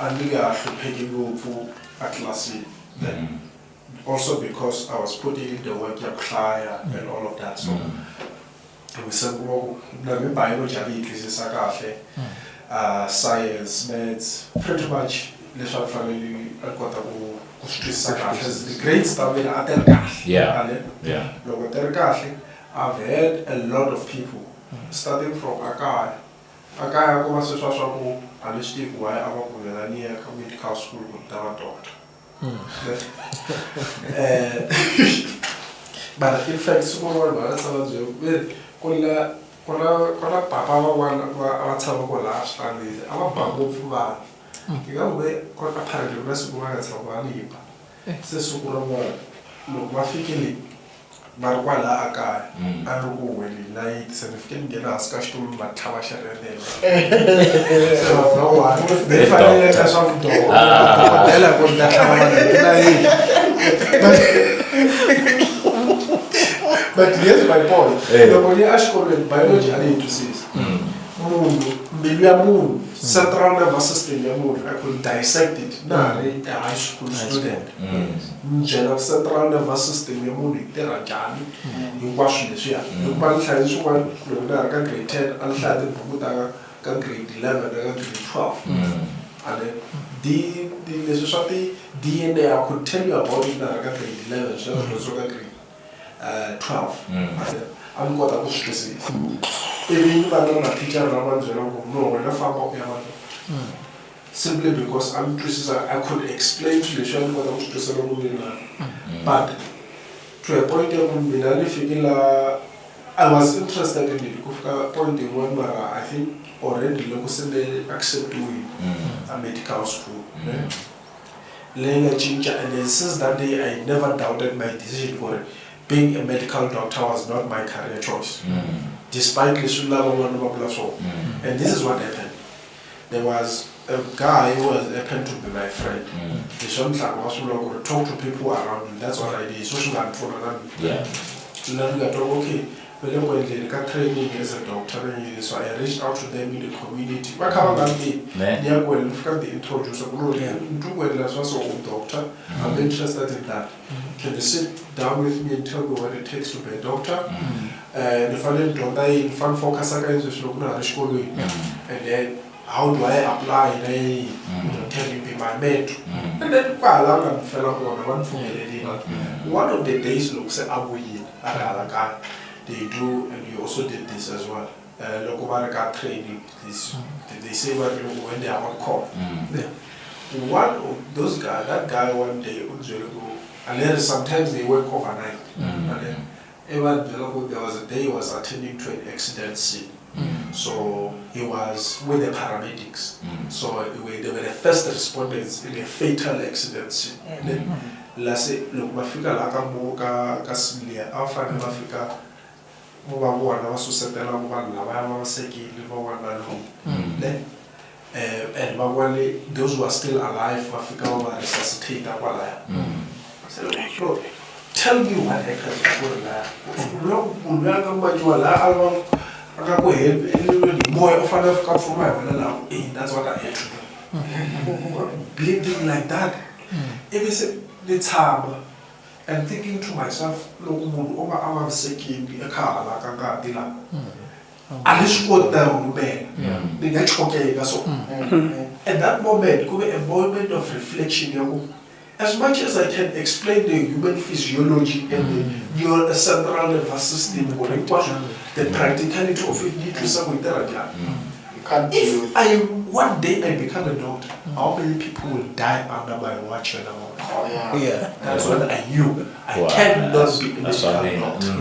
a ni nga hlupheki ngopfu a tlilasini then also because I was putting in the work ya ku hlaya and all of that so na mi biology a yi twisisa kahle science maths pretty much leswi a fanele a kota ku swi twisisa kahle the grades ta mina a ti ri kahle loko ti ri kahle I've heard a lot of people starting from akaya ku va sweswa swa ku a ni swi tivi why a va ku vela ni ya ka medical school ku ta va doctor but in fact siku rin'wana va tsala byeli kuna papa van'wana va tshama ko laha switandini a va ba ngopfu vanhu hi nga ku ve apparently ku na siku va nga tshama va limba se siku rin'wana loko va fikile va ri kwalaha a kaya a ri ku huweli nayiti se ni fike ni nghena hansi ka xitulu va tlhava xirendele se va van'wana ni fanele ka swa vudokodela ku ni ta tlhava vanhu hi nayiti but here's my point loko ni ya xikolweni biology a ni yi twisisi munhu mbilu ya munhu central nervous system ya munhu I could dissect it na ha ri high school student ni byela ku central nervous system ya munhu yi tirha njhani hinkwaswo leswiya hikuva ni hlaye swin'wana loko na ha ri ka grade 10 a ni hlaya tibuku ta ka grade 11 na ka grade 12 and leswi swa ti-DNA I could tell you about it na ha ri ka grade 11 swi dyondzo ka grade 12 a ni kota ku swi twisisa ivi ni va na mathicara lama byela ku no wena famba u ya vanhu simply because a ni twisisa I could explain swilo leswi a ni kota ku swi twisisa loko ni na but to a point ya ku mina ni fike la I was interested in it ku fika point yin'wana mara I think already loko se ni acceptiwile a medical school leyi nga cinca and since that day I never doubted my decision for it. Being a medical doctor was not my career choice, despite and this is what happened. There was a guy who happened to be my friend. The son was talk to people around me. That's what I did. Social and for okay. When training as a doctor, so I reached out to them in the community. What can I be introduced? Doctor, I'm interested in that. Can you sit down with me and tell me what it takes to be a doctor? And if I don't die, focus and then how do I apply? Can you be my mentor? And then one of the days looks at Abu they do, and you also did this as well. Local training, they say when they are on call. One of those guys, that guy one day, and then sometimes they work overnight. And then even there was a day he was attending to an accident scene. So he was with the paramedics. So they were the first responders in a fatal accident scene. And then let's say, look, Mafika Lakamoka, Kasilia, Alpha and Mafika. And those who are still alive, Africa will resuscitate that while I said, bro, tell me what happened. That's what I had to do. Bleeding like that. Ebese nitshama and thinking to myself loko munhu o va a vavisekile ekhaya la ka ngati la a ni swi koti tani rhumela ni nga chokeka so at that moment ku ve a moment of reflection ya ku as much as I can explain the human physiology and the neural central nervous system the practicality of it need to some if I one day I become a doctor, how many people will die under my watch and that's what I knew. I cannot be a medical doctor.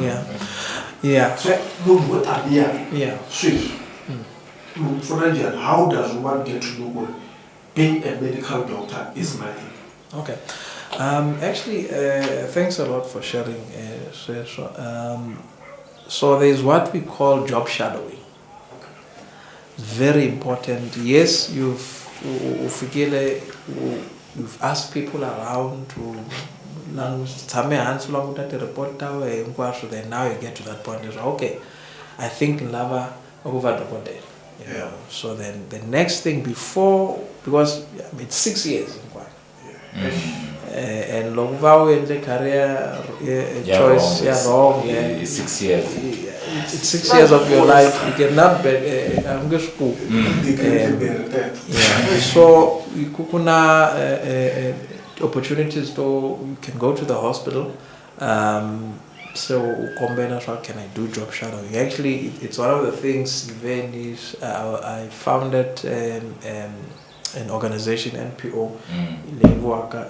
So look what I'm here. Sweet. Look, how does one get to know what being a medical doctor is my thing? Okay. Actually, thanks a lot for sharing. So there's what we call job shadowing. Very important. Yes, you've asked people around to report then now you get to that point. Okay, I think lava over the you know. So then the next thing because it's 6 years and long in the career choice wrong. 6 years. It's 6 years of your life. You cannot be school. So you kuna opportunities to you can go to the hospital. So how can I do job shadowing? Actually, it's one of the things. I founded an organization, NPO,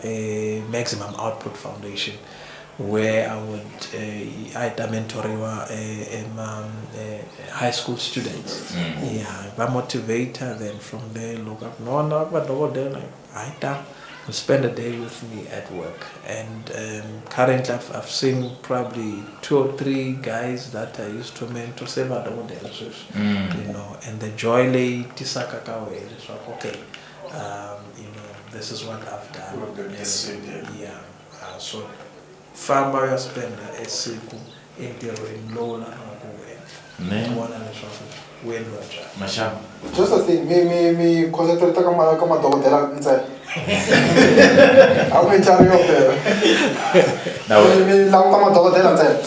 a Maximum Output Foundation, where I would mentor high school students. I'm a motivator. Then from there, look up. But over there, like will spend a day with me at work. And currently, I've seen probably 2 or 3 guys that I used to mentor. You know, and the joy lay tisaka kawe. It's like, okay, you know, this is what I've done. So. Farmer ya spend esiku intero in Lola Masham. Just a thing, me concentrate kama dokotela ntsena. How many times you there? Me lang kama dokotela ntsena.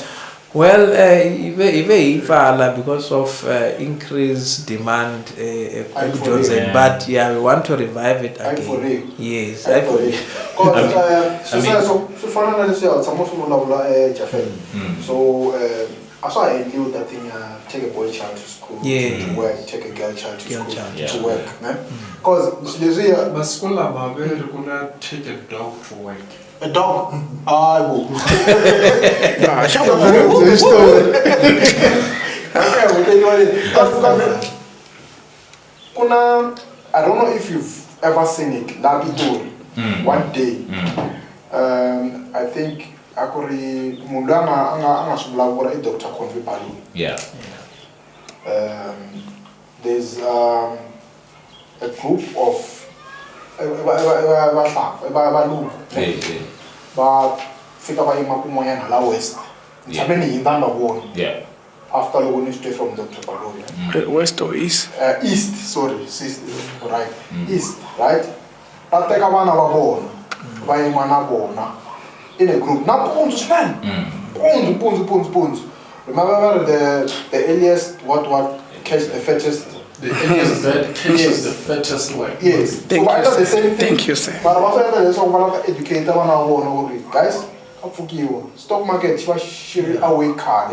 Well, because of increased demand, but yeah, we want to revive it again. For real. Yes, for real. So, I saw I knew that thing. Take a boy child to school to work, take a girl child to school to work. Because there's a school gonna take a dog to work. A dog? I will. I don't know if you've ever seen it. Labitori. One day, I think Akuri Mundanga Anga Sublavora a Dr. Convi Palu. There's a group of but fika ba imapumoya na west. Jameni indanga won. After the one straight from Dr. Palu. West or east? East, sorry, right. East, right? Tateka bana ba bona. Ba imana bona in a group. Na ponzu span. Ponzu. Remember the earliest what catch the fattest. The earliest bird catches the fattest one. Yes. Thank you, sir. But also educator guys, stock market away car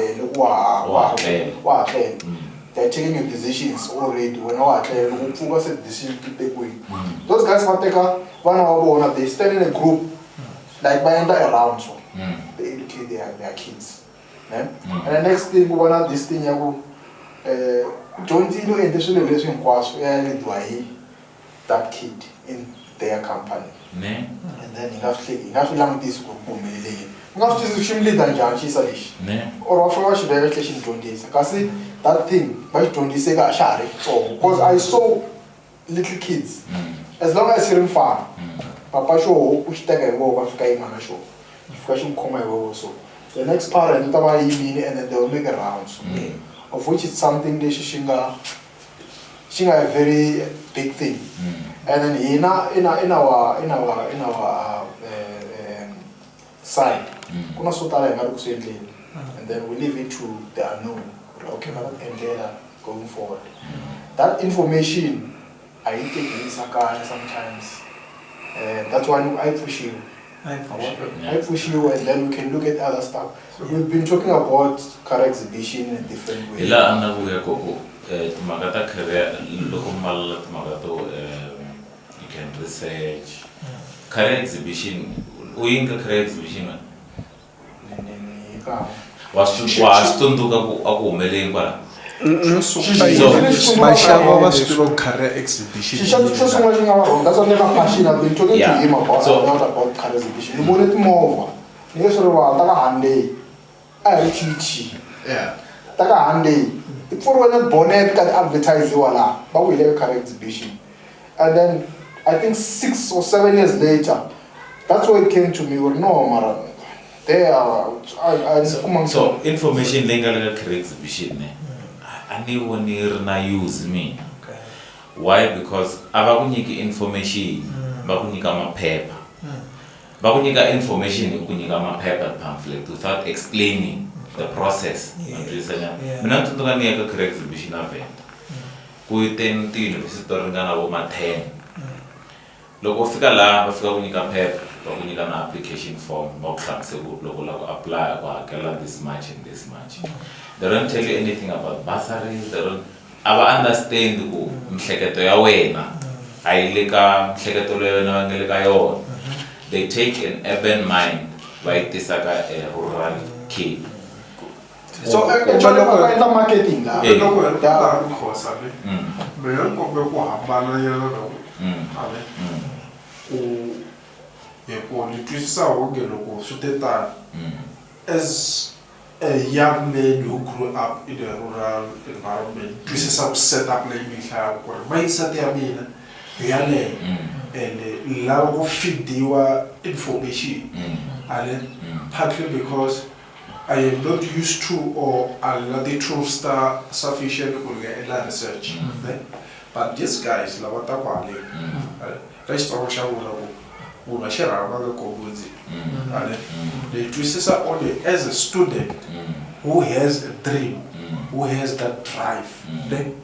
they're taking your decisions already when focus a decision to take away. Those guys they stand in a group like by around so they educate their kids. And the next thing we want this thing don't you that kid in their company. And then you have to learn this group. You have to extremely dangerous. Or after she verification 20 days. Because that thing by 20 days because I saw little kids. As long as you're in farm, Papa show push take a walk after a show. Question come also. The next parent and then they'll make a round. Of which it's something they shinga a very big thing. And then in our side kuna swo tala hi nga ri ku swi endleni and then we leave it to the unknown okay ma endlela going forward that information I take sometimes that's why I push you I push you and then we can look at other stuff. We've been talking about career exhibition in a different way. Ila ana buya koko magata career loko mal magato you can research career exhibition uyinga career exhibition wastunduka akuhumeleni kwala Mashava was still career exhibition. That's what never passion. I've been talking to him about career exhibition. You want it more. You sort of taka hande. I teach. Yeah. Taka hande. Before when bonnet can advertise you wala, but we have a career exhibition. And then I think 6 or 7 years later, that's why it came to me. No, Mara. They are. So information legal career exhibition. Anyone here na use me. Okay. Why? Because abakunyika information, bakunyika amaphepha. Bakunyika information ukunyika amaphepha pamphlet without explaining the process. Mina ntutuka niyeka career exhibition event. Kuiten university ringana bo ma 10. Loko fika la bafika kunyika phepha, bakunyika na application form, bakuhlakise loko la ku apply kwa hakela this much and this much. They don't tell you anything about bursaries. They don't understand ku mhleketo ya wena ayileka mhleketo leyo na ngeleka yona. They take an urban mind bayitisa ka a rural kid. So actually bakwenza marketing la loko ya ukhosa le beyo kobe ku hambana yena lo ave ku yeko litwisisa wonke loko suteta as a young man who grew up in a rural environment, this is some setup like we have. My set yamina, yale, and love feed your information, and partly because I am not used to or I'm not the trust sufficient to get a research. But these guys, la wata kwale, rest of us will share our community. The twist only as a student who has a dream, who has that drive. Then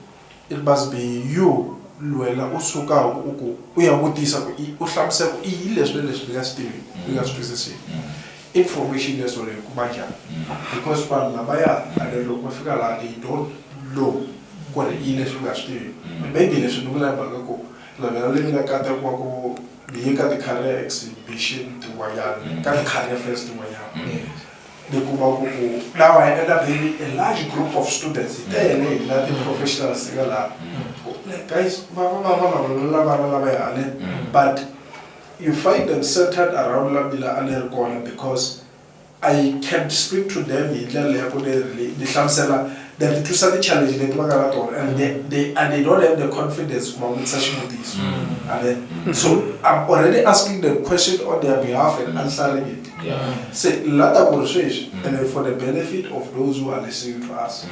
it must be you, Luella Usuka, we are with this information is only Kumaja. Because Panabaya and the Lokafigala, they don't know what the illness we are doing. Maybe they should know Bagago, living a Catawako. We got the career exhibition to Wayan, got the career fest to Wayan. Now I ended up having a large group of students, not the professionals, guys, but you find them centered around Labila and Ergona because I can speak to them in the Shamsela. They do such a challenge and they don't have the confidence with such movies. So I'm already asking them question on their behalf and answering it. Say and for the benefit of those who are listening to us.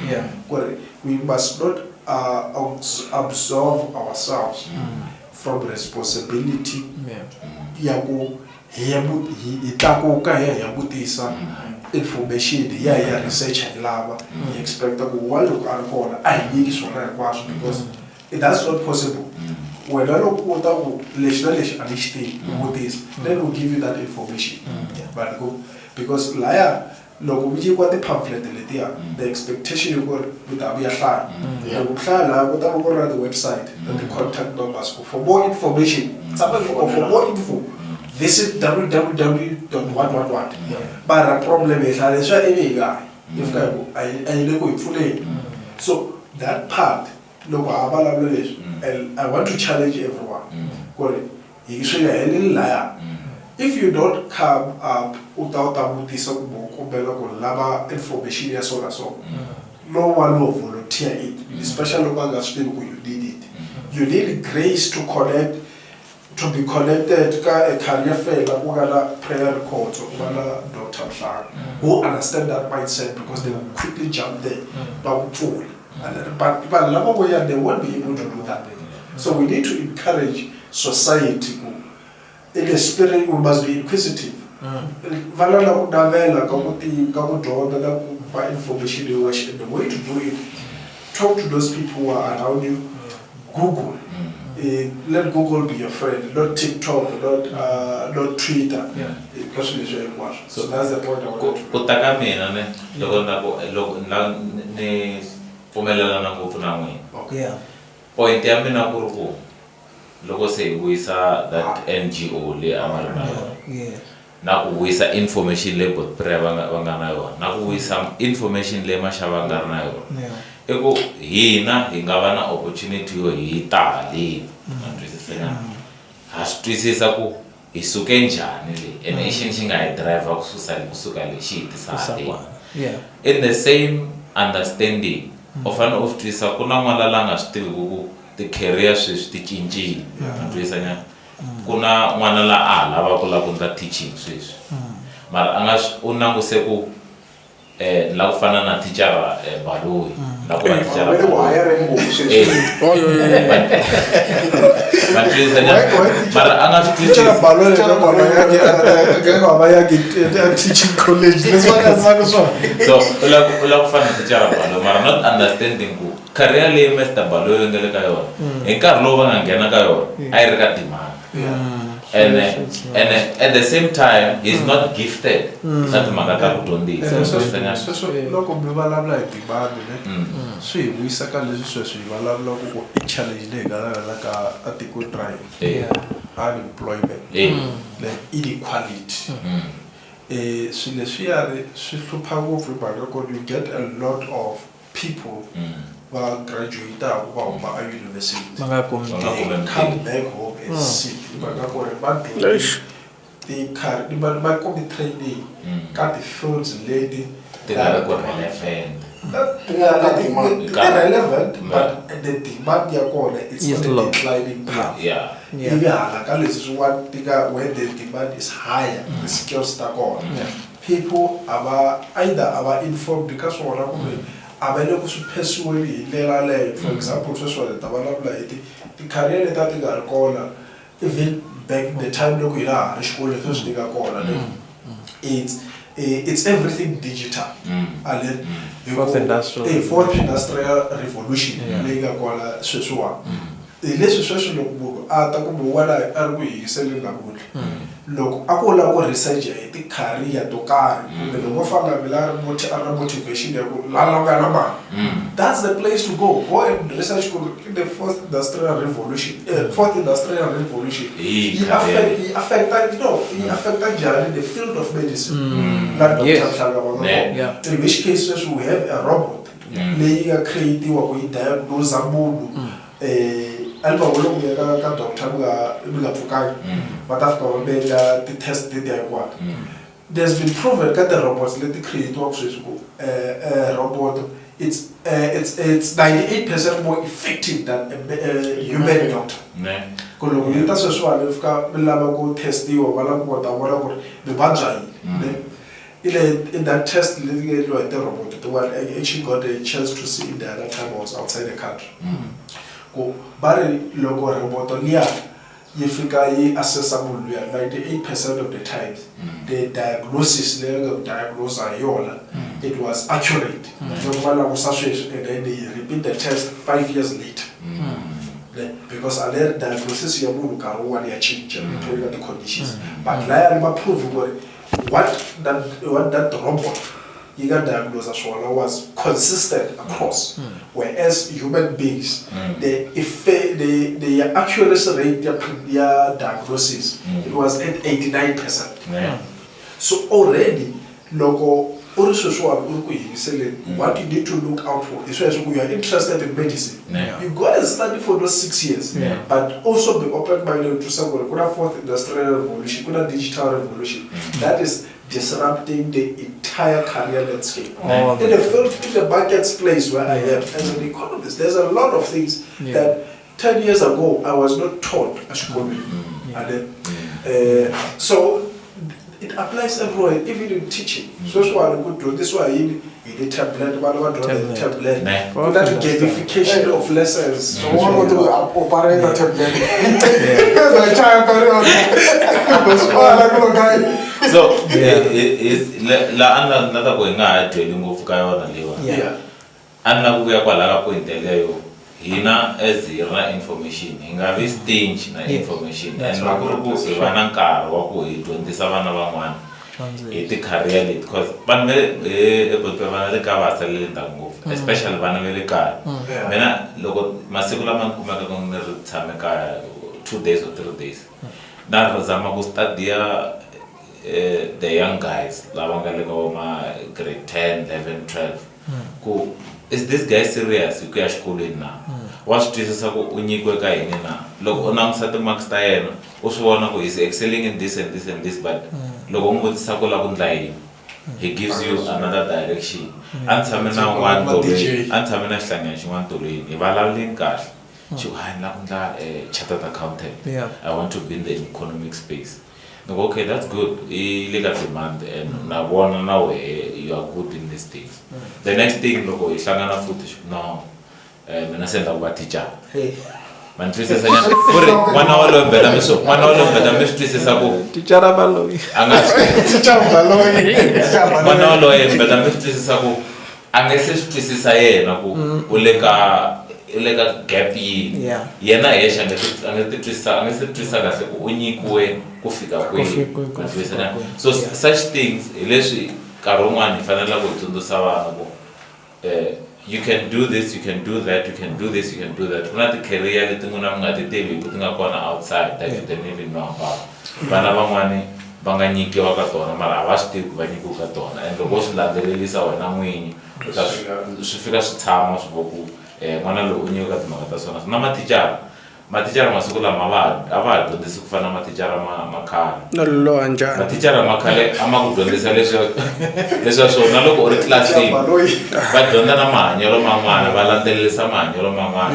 We must not absolve ourselves from responsibility. Information, research and lava. You expect to go look at corner. I need this one because that's not possible. When I look what legislation and this, then we'll give you that information. But go because liar, look, what the pamphlet the expectation you got with Abia Shah. You will try what I will on the website and the contact numbers for more information. For more info. Visit www.111. But the problem is I saw any guy. If I look it fully. So that part, look, and I want to challenge everyone. You say a little liar. If you don't come up without this information, so no one will volunteer it. Especially local student who you did it. You need grace to connect. To be connected to a career fair like prayer records or Dr. Mhlanga who understand that mindset because they will quickly jump there but fall. But they won't be able to do that. So we need to encourage society in the spirit we must be inquisitive. Valala ku navela ka ku dyondza na ku ba information leyi the way to do it, talk to those people who are around you. Google. Let Google be your friend, not TikTok, not Twitter. Because it's very much. So that's the point I want to make. Kutaka mina ne loko ne pfumelelana ngopfu na n'wina. Yeah. Point ya mina ku ri ku loko se wisa that NGO le amarina Yeah. na ku wisa information le bot pre va nga na yona na ku wisa information le maxava nga na yona. Yeah. Eko hina hi nga va na opportunity yo hi tali matwisisana ha sitwisisa ku hi suke njhani le and exi xi nga hi drive kusuka le xi tisa Yeah. in the same understanding of an of twisa ku na n'wana la nga swi tivi ku ti career sweswi ti cincile matwisisana ku na n'wana la a lava ku la ku ndla teaching sweswi mara a nga u languse ku la ku fana na teacher Baloyi la ku teacher mara a nga teacher Baloyi ka teaching college so la ku fana teacher Baloyi mara not understanding ku career le Mr. Baloyi ngale ka yona hi nkarhi lowu va nga nghena ka yona a yi ri ka demand and at the same time he's not gifted na timhaka ta ku dyondzisa loko mi vulavula hi demand swi hi vuyisa ka leswi sweswi hi vulavula ku i challenge leyi nga lavela ka atiko drive unemployment inequality swilo leswiyani swi hlupha ngopfu hi mhaka ku you get a lot of people va graduate va huma a university come back home and sit mhaka ku ri va va komi training ka ti-fields leti ti nga ku relevant relevant but the demand ya kona it's on the declining path ivi hala ka leswi swin'wana ti nga when the demand is higher the skills ta kona people ava either ava informed ka swona kumbe ava le ku swi phesiweni hi ndlela leyo for example sweswo ta vulavula hi ti-career leta ti nga ri kona even back the time loko hi laha ri xikolo leswi swi nga kona it's everything digital and then fourth industrial revolution leyi nga kona sweswiwani leswi sweswi loko munhu a ta kumbe wala a ri ku yingiseleni namuntlha loko a ku lava ku research hi ti-career to karhi kumbe loko fanga vila a ri motivation ya ku lalanga na mali that's the place to go and research the fourth industrial revolution yi affecta njhani the field of medicine la Dr. Mhlanga va nga in which case we have a robot leyi nga creatiwa ku yi diagnose munhu alba wolo ya ka doctor nga pfukanyi va ta fika va meka ti-test leti hinkwato there's been proven ka ti-robots leti creatiwaka sweswi ku robot it's 98% more effective than a human doctor ku loko yi ta sweswiwani fika mi lava ku testiwa va lava ku kota vona ku ri mi vabya yini in that test leti nga endliwa hi ti-robot I actually got a chance to see the other time I was outside the country ku va ri loko roboto liya yi fika yi assessa munhu luya 98% of the times the diagnosis leyi nga diagnose hi yona it was accurate loko va langusa sweswi and then they repeat the test 5 years later because alert diagnosis ya munhu nkarhi wun'wana ya cinca depending on the conditions but laya ni va prove ku ri what that robot you got diagnosed as well was consistent across, whereas human beings, the accuracy rate their diagnosis it was at 89%. So already, logo what you need to look out for is when you are interested in medicine. You go and study for those 6 years, but also be open-minded to someone. Could have fourth industrial revolution, could have digital revolution. That is disrupting the entire career landscape. In the market's place where I am as an economist, there's a lot of things that 10 years ago I was not taught as economists. And then, so it applies everywhere, even in teaching. So that's why I could do this. Why in the tablet, the tablet. That gamification of lessons. So one want to operate a tablet. Because I try to So is another going on training of Kayona Liwa. Yeah. Anna we are quite point leyo. Hina ezira information. Hinga vi stage na information. And makurubu ivana nkaro wako idondisa vana van'wana. Iti career lead because vanhu vana le kaya va saleleta ngopfu especially vana va le kaya. Mina loko masiku lama ni kumeka ku ni ri tshame kaya 2 days or 3 days. Na zama ku study the young guys lava nga le ka ma grade 10, 11, 12. Ku is this guy serious ku ya xikolweni na? Wa swi twisisa ku u nyikiwe ka yini na? Loko u langutisa ti-marks ta yena u swi vona ku is excelling in this and this and this but loko n'wi vutisa ku lava ku endla yini he gives you another direction. A ni tshame na un'wana tolweni a ni tshame na xihlangano xin'wana tolweni hi vulavuleni kahle xi ni lava ku endla chartered accountant. I want to be in the economic space. No, okay, that's good. Illegal demand and na one now you are good in these things. The next thing, look, ihlangana footage now. Mina senda kuba teacher. Hey. Man twisisa nya. Kuri mwana walo mbela miso. Mwana walo mbela miso twisisa ku. Teacher abaloyi. Angazi. Teacher abaloyi. Mwana walo mbela miso twisisa ku. Angese twisisa yena ku uleka gap yi. Yena yesha angese twisisa kahle ku unyikiwe kufika kwihi. So such things leswi karongwana ifanele ku tsundzusa vana ku you can do this, you can do that, you can do this, you can do that. Kuna ti-career leti n'wina mi nga ti tivi ti nga kona outside that you don't even know about. Vana van'wani va nga nyikiwa ka tona mara a va swi tivi ku va nyikiwa ka tona and loko swi landzelelisa wena n'winyi swi fika swi tshama swi vo ku n'wana loyi u nyikiwa ka timhaka ta swona. Na mathicara masiku lama a va ha dyondzisi ku fana na mathicara ma khale. No loloha njhani? Mathicara ma khale a ma ku dyondzisa leswa swona loko u ri tlilasini va dyondza na mahanyelo man'wana va landzelelisa mahanyelo man'wana.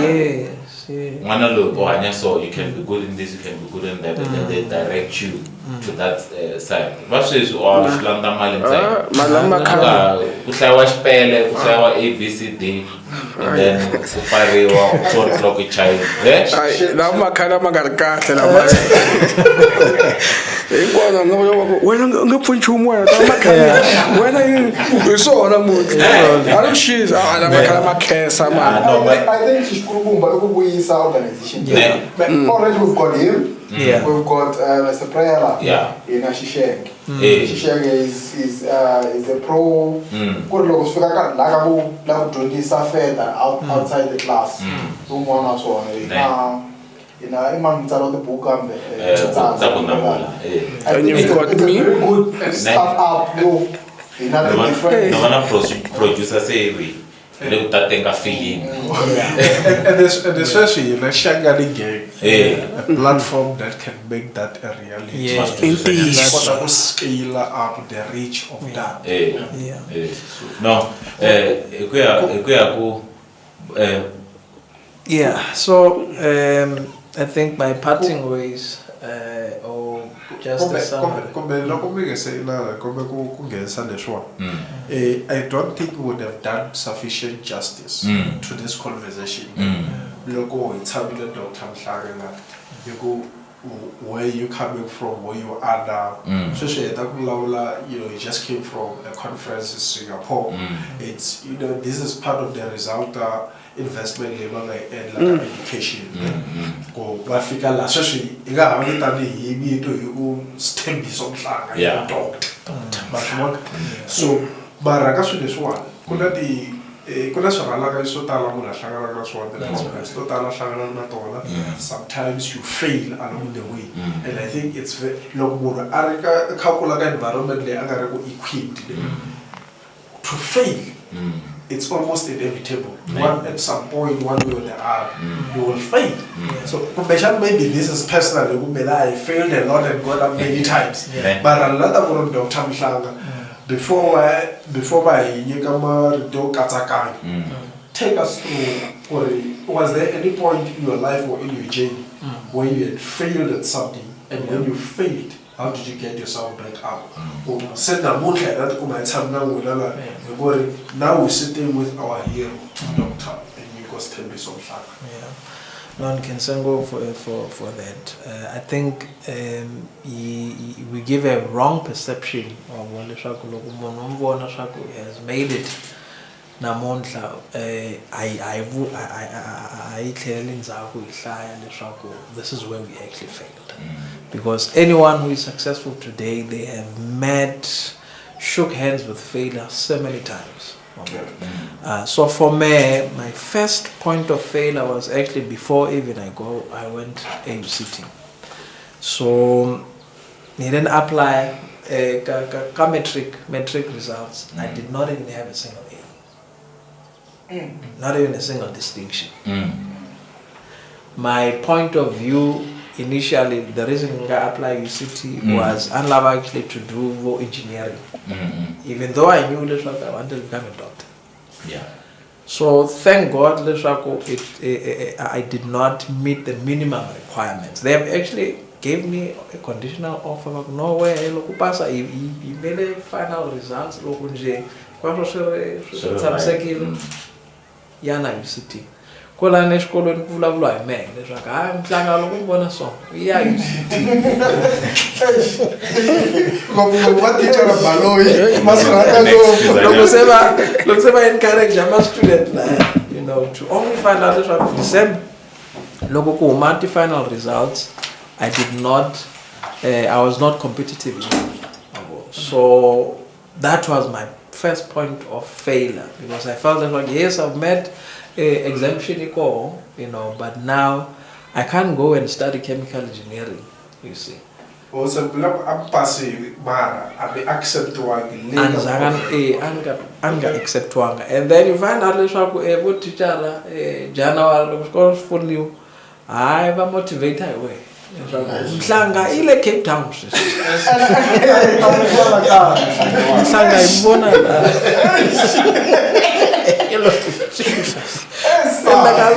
N'wana loyi u hanya so you can be good in this, you can be good in that and then they direct you to that side. Va sweswi u swi landza mali ntsena. Malama khale Ku hlayiwa xipele, ku hlayiwa ABCD and then ku pfariwa 4 o'clock child. lama makhale ma nga ri kahle lama hinkwavo nga vona wena nga pfuni nchumu wena ta makhale wena hi swona muti a ri xiza ala makhale ma khensa mani. I think xikulukumba i ku vuyisa organization. Already we've got him. We've got Mr. Prayala in Shisheng. Shisheng is a pro. Good looks for that like dyondzisa further outside the class. Someone else on imam the book and you've got me very good start up in another different. No one producer say we. And especially in a Shangari game, a platform that can make that a reality. Indeed. Scale up the reach of that. No, so I think my parting ways or just a summary. I don't think we would have done sufficient justice to this conversation. Where you coming from, where you are now. So you just came from a conference in Singapore. It's this is part of the result investment labor and education. Go Africa la so you got you do stem so baraka so this one kuna swala ka so tala mona hlangana ka swona so tala hlangana na tona sometimes you fail along the way and I think it's loko munhu arika calculate ka environment le anga re ku equipped to fail it's almost inevitable at some point one way or the other you will fail so maybe this is personal I failed a lot and got up many times but another one Dr. Mhlanga before I take us through was there any point in your life or in your journey where you had failed at something and when you failed how did you get yourself back up? Now we're sitting with our hero, Dr. Nikos Thembi Somhlanga. Yeah. Non Kinsengo for that. I think we give a wrong perception of what the Shaku has made it. Namondla, I clearly this is where we actually failed. Because anyone who is successful today, they have shook hands with failure so many times. So for me, my first point of failure was actually before even I went AUCT. So I didn't apply metric results. I did not even have a single A. Not even a single distinction. My point of view initially, the reason I applied UCT was actually to do engineering. Even though I knew I wanted to become a doctor. Yeah. So thank God, I did not meet the minimum requirements. They have actually gave me a conditional offer. Like, no way, look, pasa. He made a final results. Look, Yana UCT. Kola neshkolo nikulavula ime. Neshaka, mtlanga lokubona so. Yeah, UCT. What teacher of Baloi? Look, encourage my student, you know, to only find out the same. Local multi final results. I did not. I was not competitive enough. So that was my first point of failure, because I felt like, yes, I've met exemption equal, you know, but now I can't go and study chemical engineering, you see. Also, I'm passing, I'll be accepting and then you find out what teacher, January, of course, for you, I am motivated away. Mhlanga ile Cape Town. Mhlanga ibona la. Mhlanga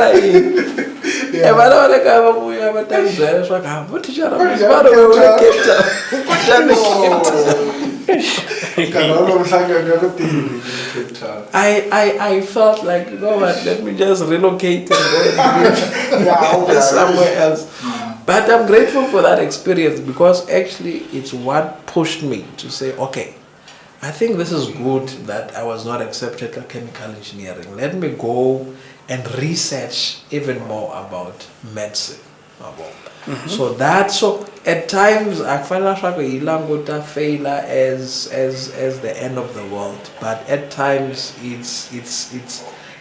I felt like, you know what, let me just relocate and go and somewhere else. But I'm grateful for that experience, because actually it's what pushed me to say, okay, I think this is good that I was not accepted at chemical engineering. Let me go and research even more about medicine. So at times I find Ilanguta failure as the end of the world, but at times it's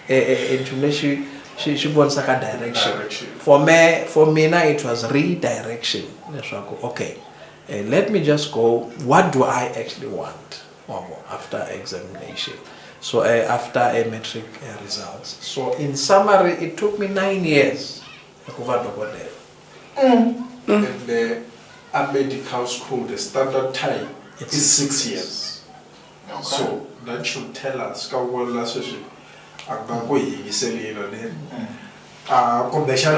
intuition. She wants like a direction. For me now it was redirection. Okay, let me just go. What do I actually want after examination? So after a metric results. So in summary, it took me 9 years. And a medical school, the standard time is 6 years. Okay. So that should tell us conventional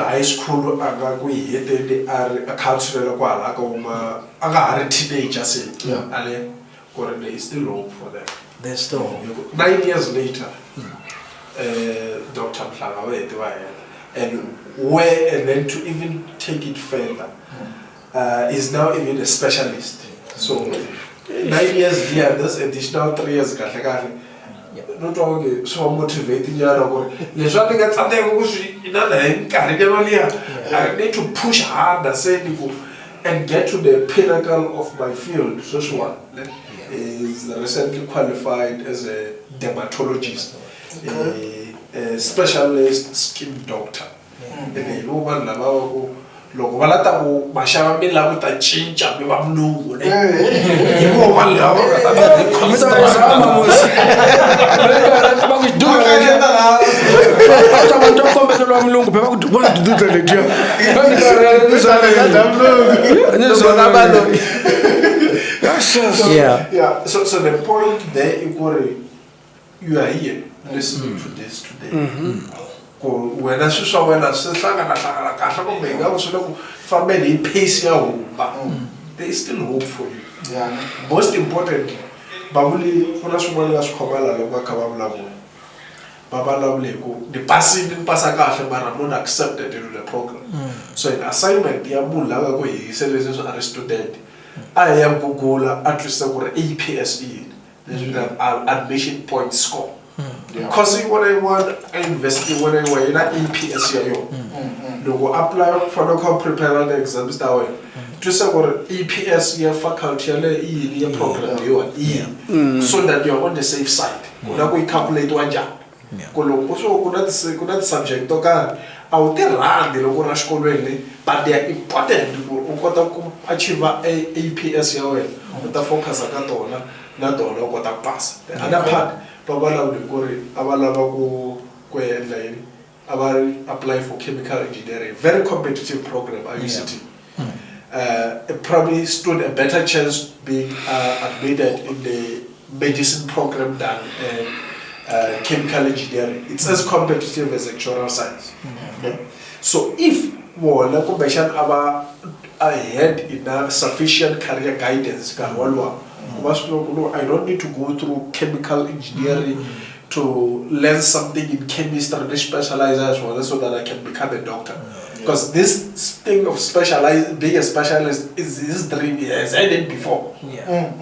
high school they are a cultural teenagers. There is still room for them. There's still 9 years later, Dr. Mhlanga, and then to even take it further, is now even a specialist. So 9 years here, this additional 3 years, not only so motivating, I need to push harder, and get to the pinnacle of my field. Social one is recently qualified as a dermatologist, a specialist skin doctor. Loko balata go mashaba mela go ta chincha be ba mlungu ne go ba la ba so the point there you are here listening to this today. When I saw when I said family pace there is still hope for you. Yeah. Most importantly, babuli kuna swin'wana ya swikhomela loko ka vulavula. The passing passa kahle but I'm not accepted into the program. So in assignment ya munhu lava ku hi selezwe a student a ya Google at least ku APSE, admission point score. Because when I want invest when I want in APSE yo. Loko apply for local prepare the exams that way. Just about EPS your faculty your program so that you're on the safe side. Kuna ku calculate wanja. Koloko so kuna subject to ka a u tirhandi loko ra xikolweni but they are important u kota ku achieve APS ya wena u ta focus ka tona na tona u kota ku pasa. The other part babalawuli ku ri abalava ku endla yini apply for chemical engineering, very competitive program at UCT. It probably stood a better chance being admitted in the medicine program than chemical engineering. It's as competitive as actuarial science. So if I had enough sufficient career guidance, I don't need to go through chemical engineering to learn something in chemistry and specialize as well so that I can become a doctor. Because this thing of being a specialist is his dream, he has had it before.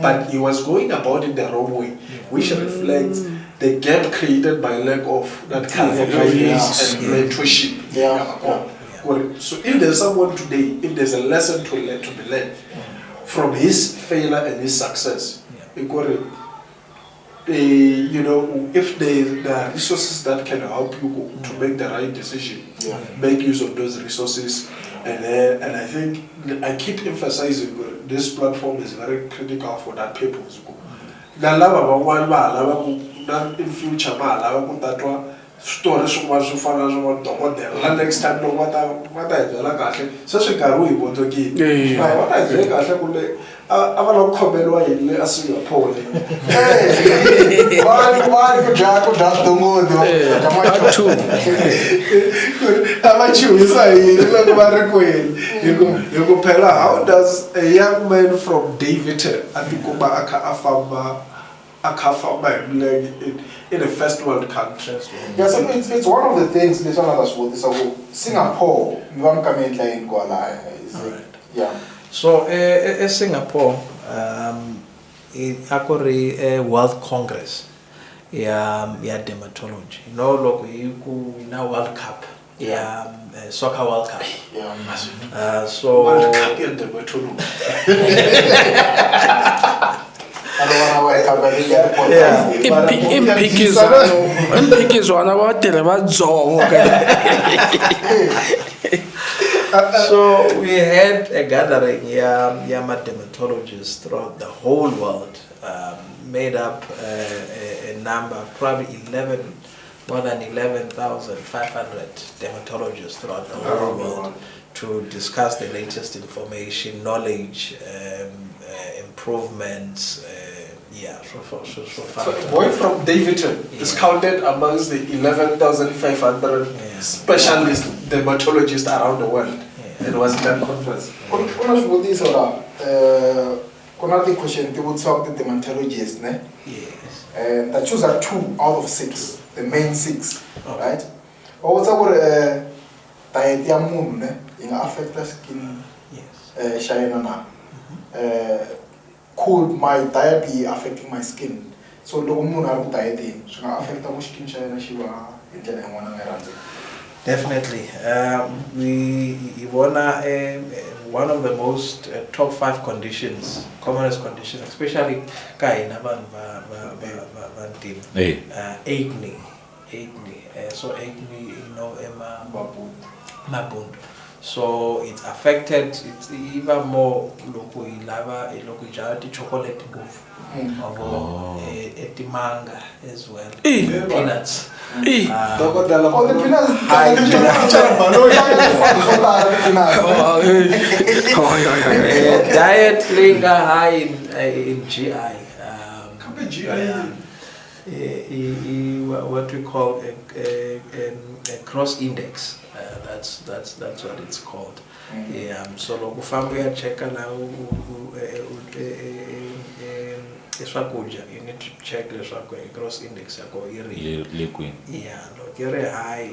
But he was going about it the wrong way, which reflects the gap created by lack of that kind of guidance and mentorship. So if there's someone today, if there's a lesson to be learned from his failure and his success, if there are resources that can help you to make the right decision, make use of those resources. And I think I keep emphasizing this platform is very critical for that purpose. In future, stories swin'wana swo fana na swa dokodela next time loko va ta hi byela kahle se swi nkarhi wu hi vondzokile va ta hi byele kahle kumbe a va lava ku khomeriwa yini le a Singapore Why ku dya switongodo a va chuhisa yini loko va ri kwini hi ku phela how does a young man from Davidton a tikuma a kha a famba in a first world country. Yeah, so it's one of the things this one others will Singapore, yeah. So Singapore actually a World Congress dermatology. Look World Cup. Soccer World Cup. So World Cup and dermatology. Impikizwana vatirhi va dzonga. So we had a gathering dermatologists throughout the whole world, made up a number, probably more than 11,500 dermatologists throughout the whole world to discuss the latest information, knowledge, improvements. So a boy from Davidton is counted amongst the 11,500 specialist dermatologists around the world. It was in that conference. Another question, they would talk the dermatologists, ne? Yes. And I choose 2 out of 6, the main 6, right? Or what's about diet yamun, ne? In affect the skin, shine. Could my diet be affecting my skin? So the woman are dieting, so affect the skin shine shiva in Definitely. One of the most top 5 conditions, commonest conditions, especially acne. So acne, mabund. So it's affected. It's even more local chocolate manga as well. Peanuts. Diet linger high in GI. What we call a cross index. That's what it's called. Yeah. So loko ufamba check na you need to check leswaku gross index yako iri. Yeah, look, you're high.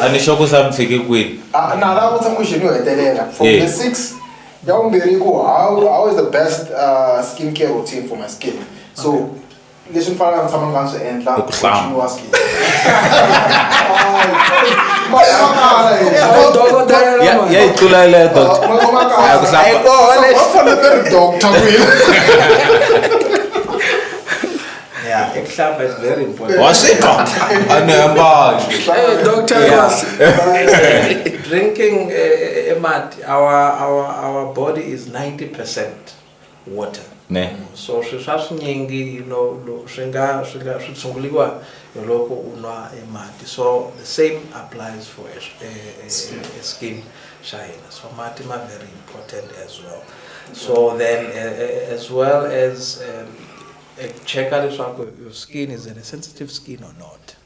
Anishoku samfike kwini. Na la kutsa question yo hetelela. From the 6 how is the best skincare routine for my skin? So listen for someone wants to enter. Yeah, itulale doctor. Yeah, exam is very important. What's it? Hey, doctor. Drinking our body is 90% water. Ne. So nyingi, you know, shinga loko unwa mati. So the same applies for a skin shine. So mati ma very important as well. So then as well as check out your skin, is it a sensitive skin or not?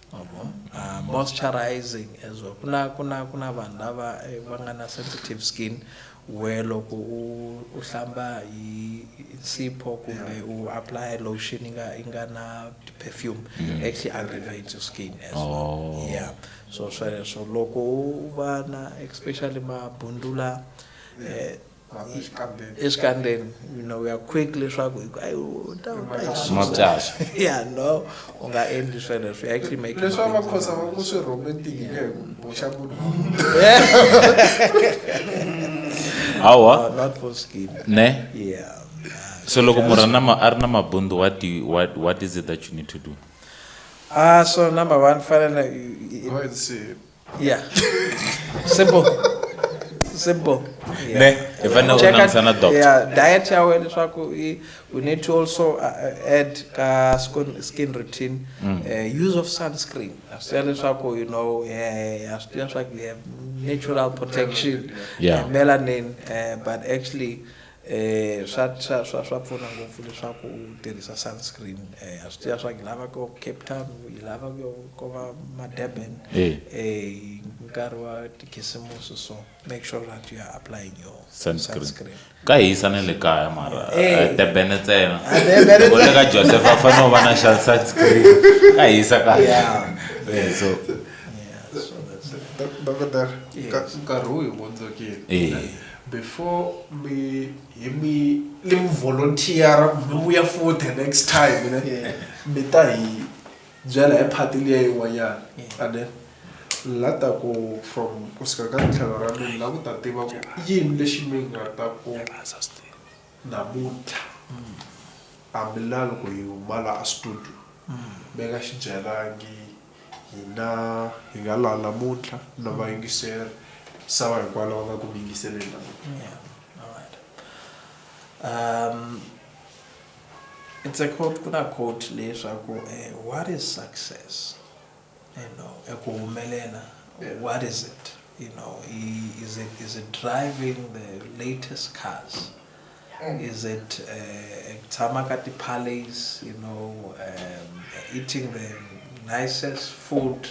Moisturizing as well. Kuna vandava vangana sensitive skin where loko uhlamba isipho kumbe u apply lotion ingana perfume actually aggravates your skin as well. Yeah. So loko uvana especially mabundula iskandeni, you know, we are quickly yeah, no, unga end this we actually make it. Not for skin. Ne? Yeah. So loko murana arna mabundu, what is it that you need to do? So number one, finally, Go ahead and see it. yeah, simple. Yeah. Ne? If I know doctor. Yeah, diet we need to also add skin routine, use of sunscreen. You know, we have natural protection, melanin, but actually swapfuna ngopfu leswaku u tirhisa sunscreen swiya swa lava ko Cape Town lava ko va Durban nkarhi wa tikhisimusi, so make sure that you are applying your sunscreen. Ka hisa na le kaya mara Durban ntsena le ka Joseph afano vana xa sunscreen ka hisa ka so that's it. Doctor, nkarhi wu hi vondzokile. Before me volunteer we are for the next time, me ta hi byela hi party liya yin'wanyana and then lata ku from kusika ka tlhelo ra mina la ku ta tiva ku yini lexi mi nga ta ku namuntlha a mi lavi ku hi huma la a studio mi nga xi byelangi hina hi nga la namuntlha na vayingiseri sawa hikwalaho ka ku mi yingiseleni namuntlha. Yeah, all right. It's a quote, kuna quote leswaku what is success? You know, what is it? You know, is it driving the latest cars? Is it tamakati palace? You know, eating the nicest food?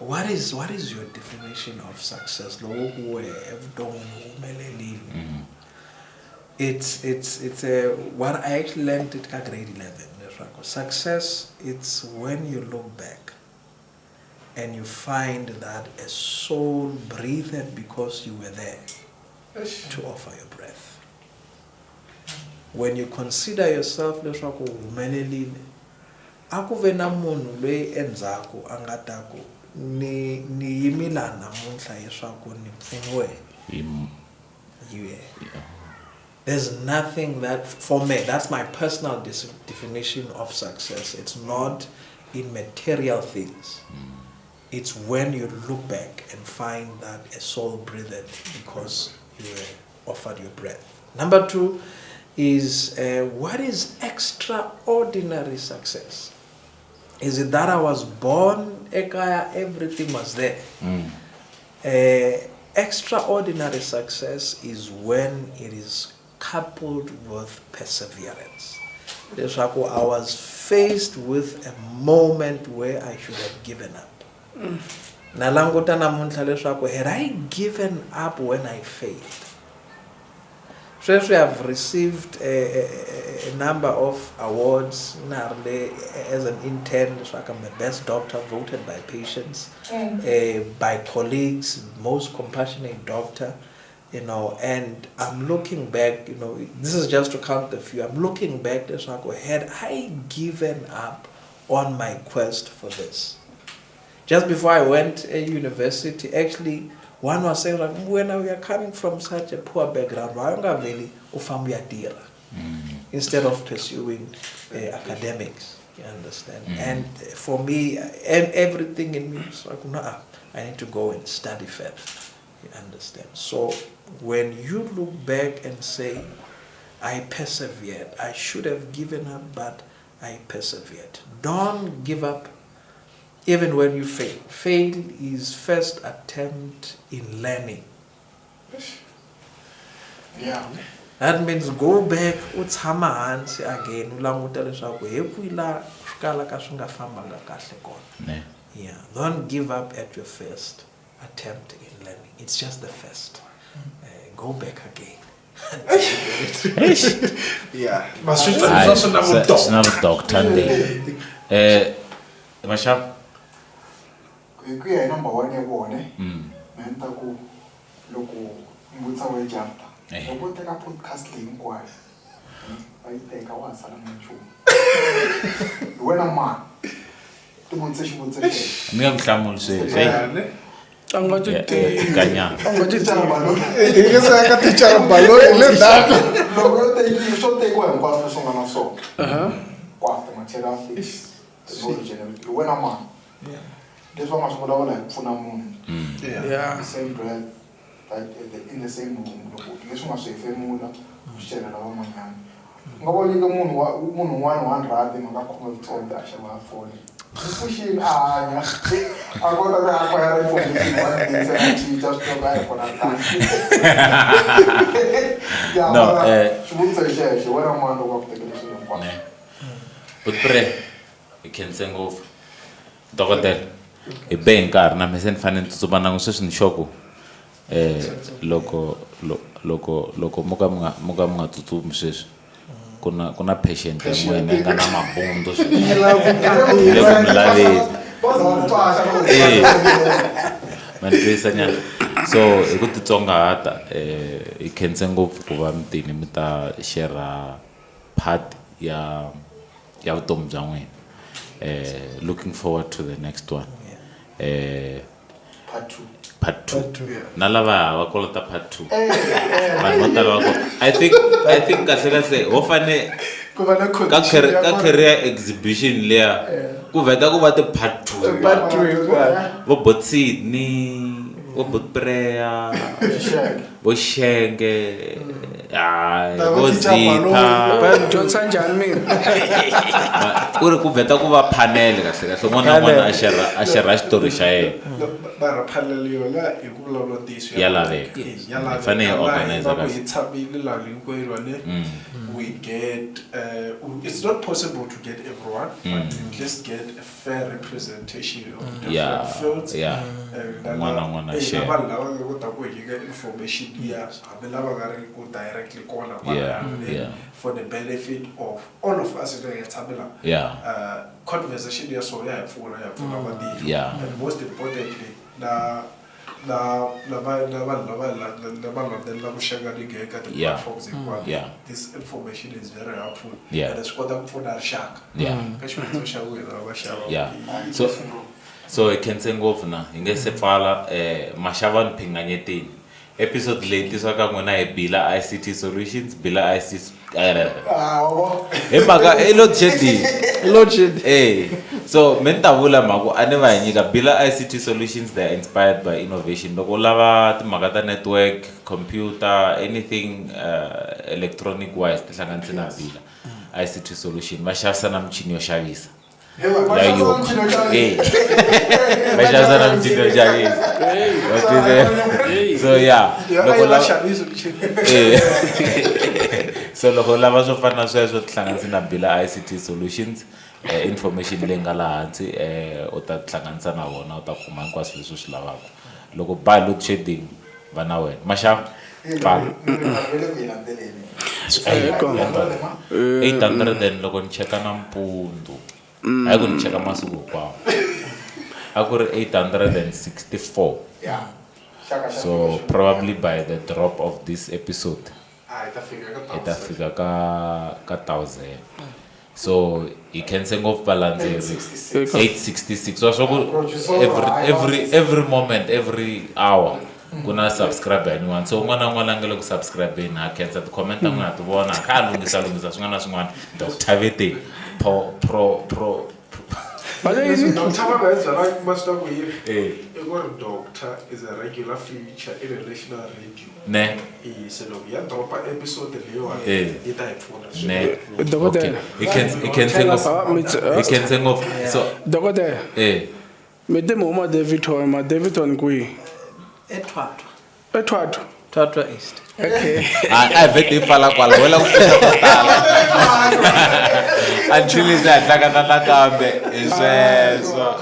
What is your definition of success? It's what I actually learned at grade 11. Success, it's when you look back and you find that a soul breathed because you were there to offer your breath. When you consider yourself, akuve na munhu loyi endzhaku a nga ta ku ni yimila namuntlha leswaku ni pfuniwe. There's nothing that, for me, that's my personal definition of success. It's not in material things. It's when you look back and find that a soul breathed because you were offered your breath. Number two is what is extraordinary success? Is it that I was born, everything was there? Extraordinary success is when it is coupled with perseverance. Leswaku I was faced with a moment where I should have given up. Nalanguta namuntlha leswaku had I given up when I failed? So we have received a number of awards as an intern. So I'm the best doctor voted by patients, by colleagues, most compassionate doctor, and I'm looking back, this is just to count a few. I'm looking back, had I given up on my quest for this? Just before I went to university, actually, one was saying, like, when we are coming from such a poor background, why don't we instead of pursuing academics, you understand? And for me, everything in me was like, no, I need to go and study first, you understand? So when you look back and say, I persevered, I should have given up, but I persevered. Don't give up. Even when you fail. Fail is first attempt in learning. Yeah. That means go back, utshama hansi again, ulanguta leswaku hekuila skala ka swinga fambanga kahle kona. Yeah, don't give up at your first attempt in learning. It's just the first. Go back again. Yeah. Mas it's not doctor. Mashab. Kuya number 1 yabone. Menta ku loko mbutsa we jumpa. Loko teka podcast leyi kwayo. Ayiteka wasala mchumu. Wena man. Tubutse xibutse xe. Mina kuhlamulisele. Hey. Angati Kanya. Tichara balo. Ingeza ka tichara balo ile data. Loko teki sho tekwa hinkwaswo leswi nga na swona. Kwata material fix. Technology and wena man. Yeah. This one was what I put on the same breath, like in the same room. This one was a family share and our man. Nobody the moon one rad and I come told that she was falling. Pushing I got a rap for the just to buy for that time. No, she wouldn't say she went on the work the condition. But pray, you can sing off. Doctor. E bem nkarhi na mese ni fanele tsutsuma na sweswi ni xoko loko mo ka mi nga tsutsumi sweswi ku na patient ya n'wina nga na mabundo sweswi loko mi laveli mani twisanyana so hi ku titsongahata hi khense ngopfu ku va mitini mi ta share part ya vutomi bya n'wina looking forward to the next one. Part 2. Nalava wa kolota part 2. I think kahle ho fane ka career exhibition leya ku veta ku va the part 2. Vo botsi ni vo bot prayer vo shenge vo zita Johnson Janmin. Ku veta ku va panel kahle n'wana a share story xa yena. Bara panel yola hi ku vulavula tiso ya laveka. Fane organize we get it's not possible to get everyone, but you just get a fair representation of different fields. One share. Information directly for the benefit of all of us in the conversation and most importantly this information is very helpful. And it's for that shark. So I can sing off now. Ingese pfala mashavan phinganyetini. Episode late iswaka ngona e Bila ICT Solutions, Bila ICT load shedding. So mentavula maku aneva nyika Bila ICT Solutions, they are inspired by innovation. Loko lava timagata network, computer, anything electronic wise tihlanganise na Bila ICT Solution. Mashavisa na mchini yo shavisa. Mashavisa na mchini yo shavisa. So yeah, loko la so loko lava swo fana sweswo tihlanganisa na Bila ICT Solutions information leyi nga laha hansi u ta tihlanganisa na vona u ta kuma hinkwaswo leswi swi lavaka loko ba load shedding va na wena maxaka 800 loko ni cheka nampundzu hayi ku ni cheka masiku hinkwawo a ku ri 864 so probably by the drop of this episode ita fika ka 1000 so you can sing of balance 866 so every moment every hour kuna subscribe anyone so n'wana ngelo ku subscribe na khensa ti comment n'wana ti vona ka lungisa swin'wana na swin'wana Dr. Vete pro Doctor is a regular feature in a national radio. Ne. So we are drop episode leyo ita iphone. Ne. Okay. It can sing of so Doctor. Mede mama David on kui. Twatwa East. Okay. I bet they fala kwala wala ukutala. Until is that like kambe is so